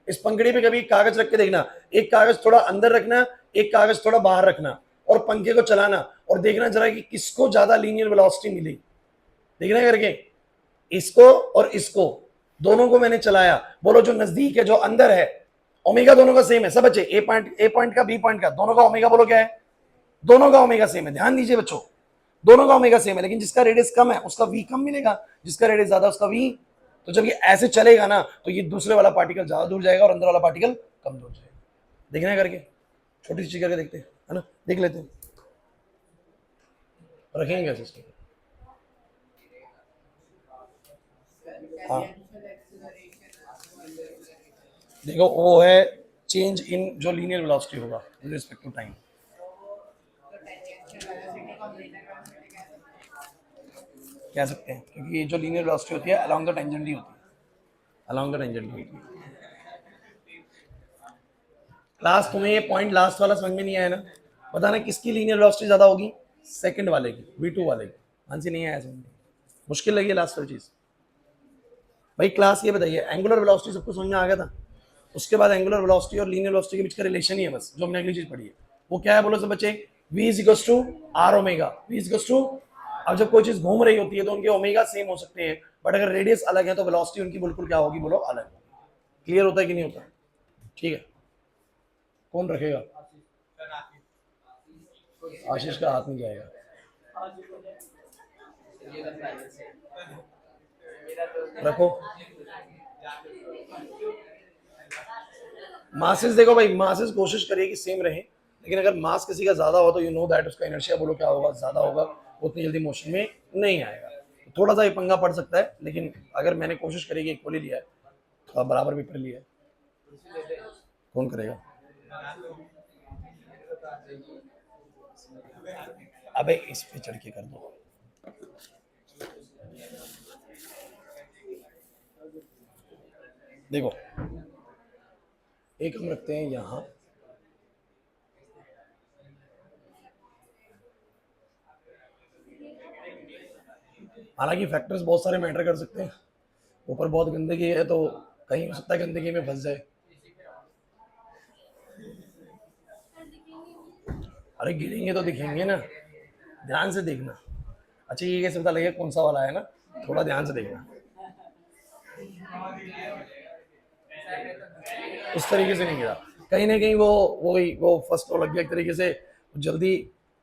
इस पंखड़ी पे कभी कागज रख के देखना, एक कागज थोड़ा अंदर रखना, एक कागज थोड़ा बाहर रखना, और पंखे को चलाना, और देखना जरा कि किसको ज्यादा लीनियर वेलोसिटी मिली, देखना करके, इसको और इसको, दोनों को मैंने चलाया, बोलो जो नजदीक है, जो अंदर है, ओमेगा दोनों का सेम है सब बच्चे, ए पॉइंट का बी पॉइंट का, दोनों का ओमेगा बोलो क्या है, दोनों का ओमेगा सेम है। ध्यान दीजिए बच्चों, दोनों का ओमेगा सेम है, लेकिन जिसका रेडियस कम है उसका वी कम मिलेगा, जिसका रेडियस ज्यादा उसका वी। तो जब ये ऐसे चलेगा ना, तो ये दूसरे वाला पार्टिकल ज्यादा दूर जाएगा और अंदर वाला पार्टिकल कम दूर जाएगा। देखना है करके, छोटी सी चीज करके देखते हैं, है ना, देख लेते हैं, रखेंगे कैसे इसको। हाँ देखो, वो है चेंज इन जो लीनियर वेलोसिटी होगा विद रिस्पेक्ट टू टाइम। कह सकते हैं, क्योंकि ये जो लीनियर वेलोसिटी होती है अलोंग द टेंजेंट ही होती है, अलोंग द टेंजेंट होती है। क्लास तुम्हें ये पॉइंट लास्ट वाला समझ में नहीं आया ना, बताना किसकी लीनियर वेलोसिटी ज्यादा होगी, सेकंड वाले की, V2 वाले की। आंसर नहीं आया समझ में, मुश्किल लगी लास्ट वाली चीज। भाई क्लास ये बताइए, एंगुलर वेलोसिटी सबको समझ में आ गया था, उसके बाद एंगुलर वेलोसिटी और लीनियर वेलोसिटी के बीच का रिलेशन ही है बस, जो हमने अगली चीज पढ़ी है वो क्या है बोलो सब बच्चे, v is equal to r omega, v is equal to. अब जब कोई चीज घूम रही होती है तो उनके ओमेगा सेम हो सकते हैं, बट अगर रेडियस अलग है तो वेलोसिटी उनकी बिल्कुल क्या होगी बोलो, अलग। क्लियर होता है कि नहीं होता? ठीक है, कौन रखेगा? आशीष का हाथ नहीं जाएगा। रखो मासेस, देखो भाई मासेस कोशिश करिए कि सेम रहे, लेकिन अगर मास किसी का ज्यादा हो तो यू नो दैट उसका इनर्शिया बोलो क्या होगा, ज्यादा होगा, उतनी जल्दी मोशन में नहीं आएगा। तो थोड़ा सा ये पंगा पड़ सकता है, लेकिन अगर मैंने कोशिश करी कि इक्वली लिया है, थोड़ा बराबर पेपर लिया है, कौन करेगा? अबे इस पे चढ़ के कर दो। देखो एक हम रखते हैं यहां, हालांकि फैक्टर्स बहुत सारे मैटर कर सकते हैं, ऊपर बहुत गंदगी है तो कहीं हो सकता है गंदगी में फंस जाए। अरे गिरेंगे तो दिखेंगे ना, ध्यान से देखना। अच्छा ये कैसे पता लगेगा कौन सा वाला है ना, थोड़ा ध्यान से देखना, उस तरीके से नहीं गिरा, कहीं ना कहीं वो फर्स्ट लग गया एक तरीके से, जल्दी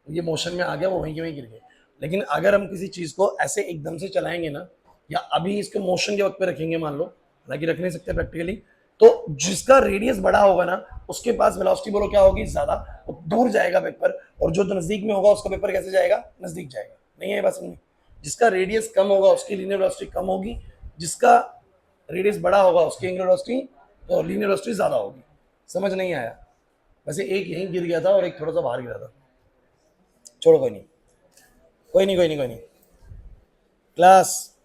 ये मोशन में आ गया, वो वहीं के वहीं गिर गए। लेकिन अगर हम किसी चीज को ऐसे एकदम से चलाएंगे ना, या अभी इसको मोशन के वक्त पे रखेंगे मान लो, हालांकि रख नहीं सकते प्रैक्टिकली, तो जिसका रेडियस बड़ा होगा ना उसके पास वेलोसिटी बोलो क्या होगी, ज्यादा, वो दूर जाएगा पेपर, और जो नजदीक में होगा उसका पेपर कैसे जाएगा, नजदीक जाएगा। नहीं है बस में, जिसका रेडियस कम होगा उसकी लीनियर वेलोसिटी कम होगी, जिसका रेडियस बड़ा होगा उसकी एंगुलर वेलोसिटी तो लीनियर वेलोसिटी ज्यादा होगी। समझ नहीं आया? वैसे एक यहीं गिर गया था और एक थोड़ा सा बाहर गिरा था, छोड़ो कोई नहीं, कोई नहीं, कोई नहीं, कोई नहीं। क्लास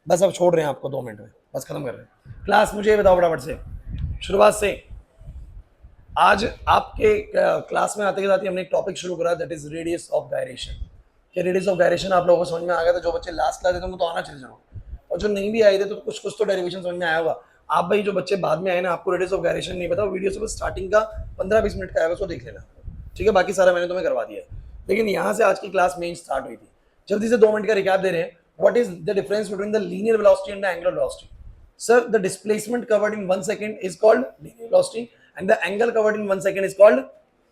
बस अब छोड़ रहे हैं आपको 2 मिनट में, बस खत्म कर रहे हैं क्लास। मुझे ये बताओ फटाफट से, शुरुआत से, आज आपके क्लास में आते के साथ ही हमने एक टॉपिक शुरू करा, that is radius of gyration. कि रेडियस ऑफ गायरेशन आप लोगों को समझ में आ गया था, जो बच्चे लास्ट क्लास थे उनको तो आना चाहिए जरूर, और जो नहीं भी आए थे तो कुछ कुछ तो डेरिवेशन समझ में आया होगा। आप भाई जो बच्चे बाद में आए ना, आपको रेडियस ऑफ गायरेशन नहीं पता, वीडियो से बस स्टार्टिंग का 15-20 मिनट का आएगा, उसको देख लेना, ठीक है, बाकी सारा मैंने तुम्हें करवा दिया है। लेकिन यहाँ से आज की क्लास मेन स्टार्ट हुई थी। जल्दी से 2 मिनट का रिकैप दे रहे हैं। What is the difference between the linear velocity and the angular velocity? Sir, the displacement covered in 1 second is called linear velocity and the angle covered in 1 second is called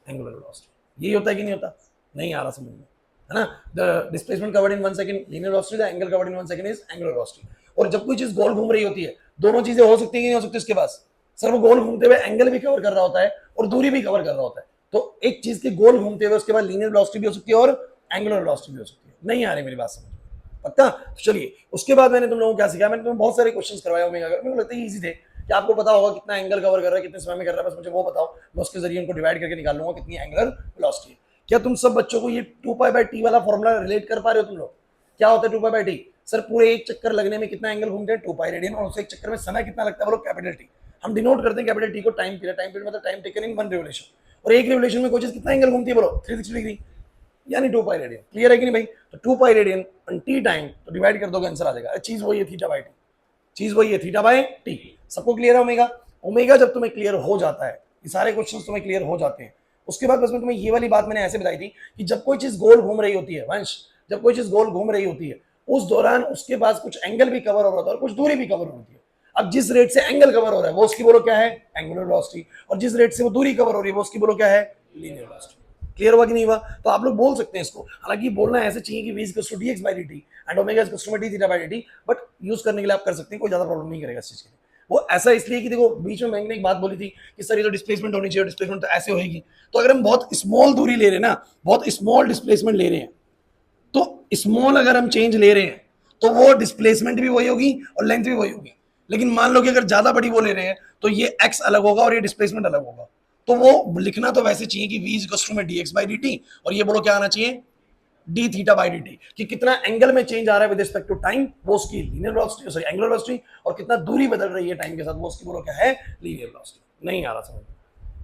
angular velocity. यही होता है कि नहीं होता? नहीं आ रहा समझ में, है ना? The displacement covered in 1 second linear velocity, the angle covered in 1 second is angular velocity. और जब कोई चीज गोल घूम रही होती है, दोनों चीजें हो सकती है कि नहीं हो सकती उसके पास? सर, वो गोल घूमते हुए एंगल भी कवर कर रहा होता है और दूरी भी कवर कर रहा होता है। तो एक चीज के गोल घूमते हुए उसके बाद लीनियर वेलोसिटी भी हो सकती है और एंगुलर वेलोसिटी भी हो सकती है। नहीं आ रही मेरी बात समझ में? पक्का? तो चलिए, उसके बाद मैंने तुम लोगों को क्या सिखाया, मैंने तुम्हें बहुत सारे क्वेश्चंस करवाए ओमेगा का। मेरे को लगता है इजी थे कि आपको पता होगा कितना एंगल कवर कर रहा है, कितने समय में कर रहा है, बस मुझे वो बताओ, मैं उसके जरिए उनको डिवाइड करके निकाल लूंगा कितनी एंगुलर वेलोसिटी है। क्या तुम सब बच्चों को ये 2π/t वाला फॉर्मूला रिलेट कर पा रहे हो तुम लोग? क्या होता है 2π/t? सर, पूरे एक चक्कर लगने में कितना एंगल घूमते हैं? 2π रेडियन। और उस एक चक्कर में समय कितना लगता है बोलो? Capital T. हम डिनोट करते हैं कैपिटल टी को टाइम पीरियड। टाइम पीरियड मतलब टाइम टेकन इन 1 रिवोल्यूशन। और एक रिवोल्यूशन में कोई चीज कितना एंगल घूमती है बोलो? 360 डिग्री, यानी 2π रेडियन। क्लियर है कि नहीं भाई? तो 2π रेडियन ऑन टी टाइम, तो डिवाइड कर दोगे, आंसर आ जाएगा। चीज वही है, θ/t। चीज वही है, θ/t। सबको क्लियर है ओमेगा? ओमेगा जब तुम्हें क्लियर हो जाता है, ये सारे क्वेश्चंस तुम्हें क्लियर हो जाते हैं, उसके बाद बस मैं तुम्हें ये वाली बात मैंने ऐसे बताई थी कि जब कोई चीज गोल घूम रही होती है वंश, जब कोई चीज गोल घूम रही होती है, उस दौरान उसके पास कुछ एंगल भी कवर हो रहा होता है और कुछ दूरी भी कवर हो रही है। अब जिस रेट से एंगल कवर हो रहा है वो उसकी बोलो क्या है? Angular velocity. और जिस रेट से वो दूरी कवर हो रही है वो उसकी बोलो क्या है? Linear velocity. क्लियर हुआ कि नहीं हुआ? तो आप लोग बोल सकते हैं इसको, हालांकि बोलना ऐसे चाहिए कि v is to dx/dt and omega is to dθ/dt, but use करने के लिए आप कर सकते हैं, कोई ज्यादा प्रॉब्लम नहीं करेगा इस चीज के लिए। वो ऐसा इसलिए कि देखो, बीच में मैंने एक बात बोली थी कि सर ये तो डिस्प्लेसमेंट होनी चाहिए, डिस्प्लेसमेंट तो ऐसे होगी। तो अगर हम बहुत स्मॉल दूरी ले रहे हैं ना, बहुत स्मॉल डिस्प्लेसमेंट ले रहे हैं, तो स्मॉल अगर हम चेंज ले रहे हैं तो वो डिस्प्लेसमेंट भी वही होगी और लेंथ भी वही होगी। लेकिन मान लो कि अगर ज्यादा बड़ी वो ले रहे हैं तो ये x अलग होगा और ये डिस्प्लेसमेंट अलग होगा। तो वो लिखना तो वैसे चाहिए कि v इज टू में dx/dt, और ये बोलो क्या आना चाहिए? dθ/dt, कि कितना एंगल में चेंज आ रहा है विद रिस्पेक्ट टू टाइम, वो उसकी linear velocity, sorry angular velocity, और कितना दूरी बदल रही है टाइम के साथ, वो उसकी बोलो क्या है? Linear velocity. नहीं आ रहा समझ?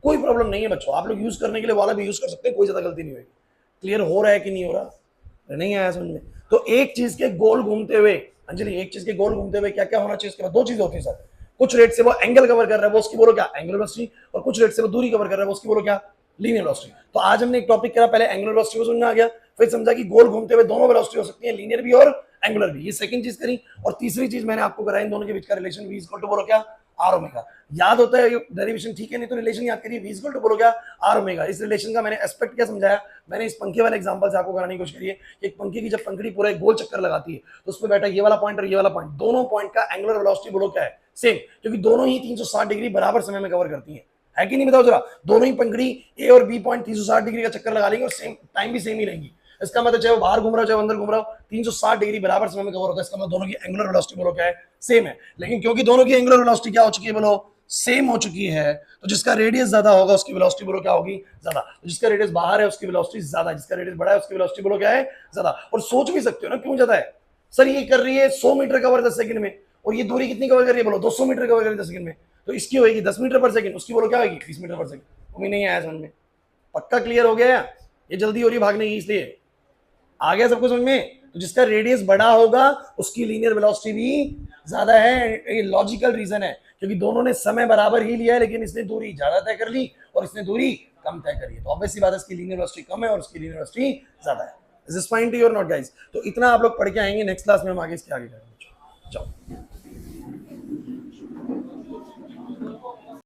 कोई प्रॉब्लम नहीं है बच्चों, आप लोग यूज करने के लिए वाला भी यूज कर सकते हैं, कोई ज्यादा गलती नहीं होगी। क्लियर हो रहा है कि नहीं हो रहा? नहीं आया समझ में? तो एक चीज के गोल घूमते हुए, अंजलि, एक चीज के गोल घूमते हुए क्या क्या होना चाहिए? उसके बाद दो चीजें होती है सर। कुछ रेट से वो एंगल कवर कर रहा है, वो उसकी बोलो क्या? Angular velocity. और कुछ रेट से वो दूरी कवर कर रहा है, वो उसकी बोलो क्या? Linear velocity. तो आज हमने एक टॉपिक करा, पहले एंगुलर वेलोसिटी को समझ में आ गया, फिर समझा कि गोल घूमते हुए दोनों वेलोसिटी हो सकती है, लीनियर भी और एंगुलर भी। ये सेकंड चीज करी। और तीसरी चीज मैंने आपको कराई, इन दोनों के बीच का रिलेशन, v इक्वल टू बोलो क्या? R omega. याद होता है डेरिवेशन, ठीक है? नहीं तो रिलेशन याद करिए, v इक्वल टू बोलो क्या? R omega. इस रिलेशन का मैंने एस्पेक्ट क्या समझाया? मैंने इस पंखे वाले एग्जांपल से आपको कराने की कोशिश करी है। एक पंखे की जब पंखड़ी पूरा एक गोल चक्कर लगाती है तो उस पर बैठा ये वाला पॉइंट और ये वाला पॉइंट, दोनों पॉइंट का एंगुलर वेलोसिटी बोलो क्या है? सेम, क्योंकि दोनों ही 360 डिग्री बराबर समय में कवर करती है कि नहीं? बताओ जरा, दोनों ही पंखड़ी ए और बी पॉइंट 360 डिग्री का चक्कर लगा लेंगे और सेम टाइम भी सेम ही रहेंगी। इसका मतलब चाहे वो बाहर घूम रहा हो चाहे अंदर घूम रहा हो, 360 डिग्री बराबर समय में कवर होता है। इसका मतलब दोनों की एंगुलर वेलोसिटी बोलो क्या है? सेम है। लेकिन क्योंकि दोनों की एंगुलर वेलोसिटी क्या हो चुकी है बोलो? सेम हो चुकी है, तो जिसका रेडियस ज्यादा होगा उसकी वेलोसिटी बोलो क्या होगी? ज्यादा। तो जिसका रेडियस बाहर है उसकी वेलोसिटी ज्यादा, जिसका रेडियस बड़ा है उसकी वेलोसिटी बोलो क्या है? ज्यादा। और सोच भी सकते हो ना क्यों ज्यादा है? सर ये कर रही है 100 मीटर कवर 10 सेकंड में, और ये दूरी कितनी कवर कर रही है बोलो? 200 मीटर कवर कर रही है 10 सेकंड में, तो इसकी होगी 10 मीटर पर सेकंड, उसकी बोलो क्या होगी? 20 मीटर पर सेकंड। उम्मीद नहीं आया समझ में? पक्का क्लियर हो गया? ये जल्दी हो रही है भागने की, इसलिए आ गया सबको समझ में? तो जिसका रेडियस बड़ा होगा उसकी लीनियर वेलोसिटी भी ज्यादा है। ये लॉजिकल रीजन है, क्योंकि दोनों ने समय बराबर ही लिया है, लेकिन इसने दूरी ज्यादा तय कर ली और इसने दूरी कम तय करी है। तो ऑब्वियसली बात है, इसकी लीनियर वेलोसिटी कम है और उसकी लीनियर वेलोसिटी ज्यादा है। Is this fine to you और नॉट गाइस? तो इतना आप लोग पढ़ के आएंगे, नेक्स्ट क्लास में हम आगे इसके आगे करेंगे। जाओ।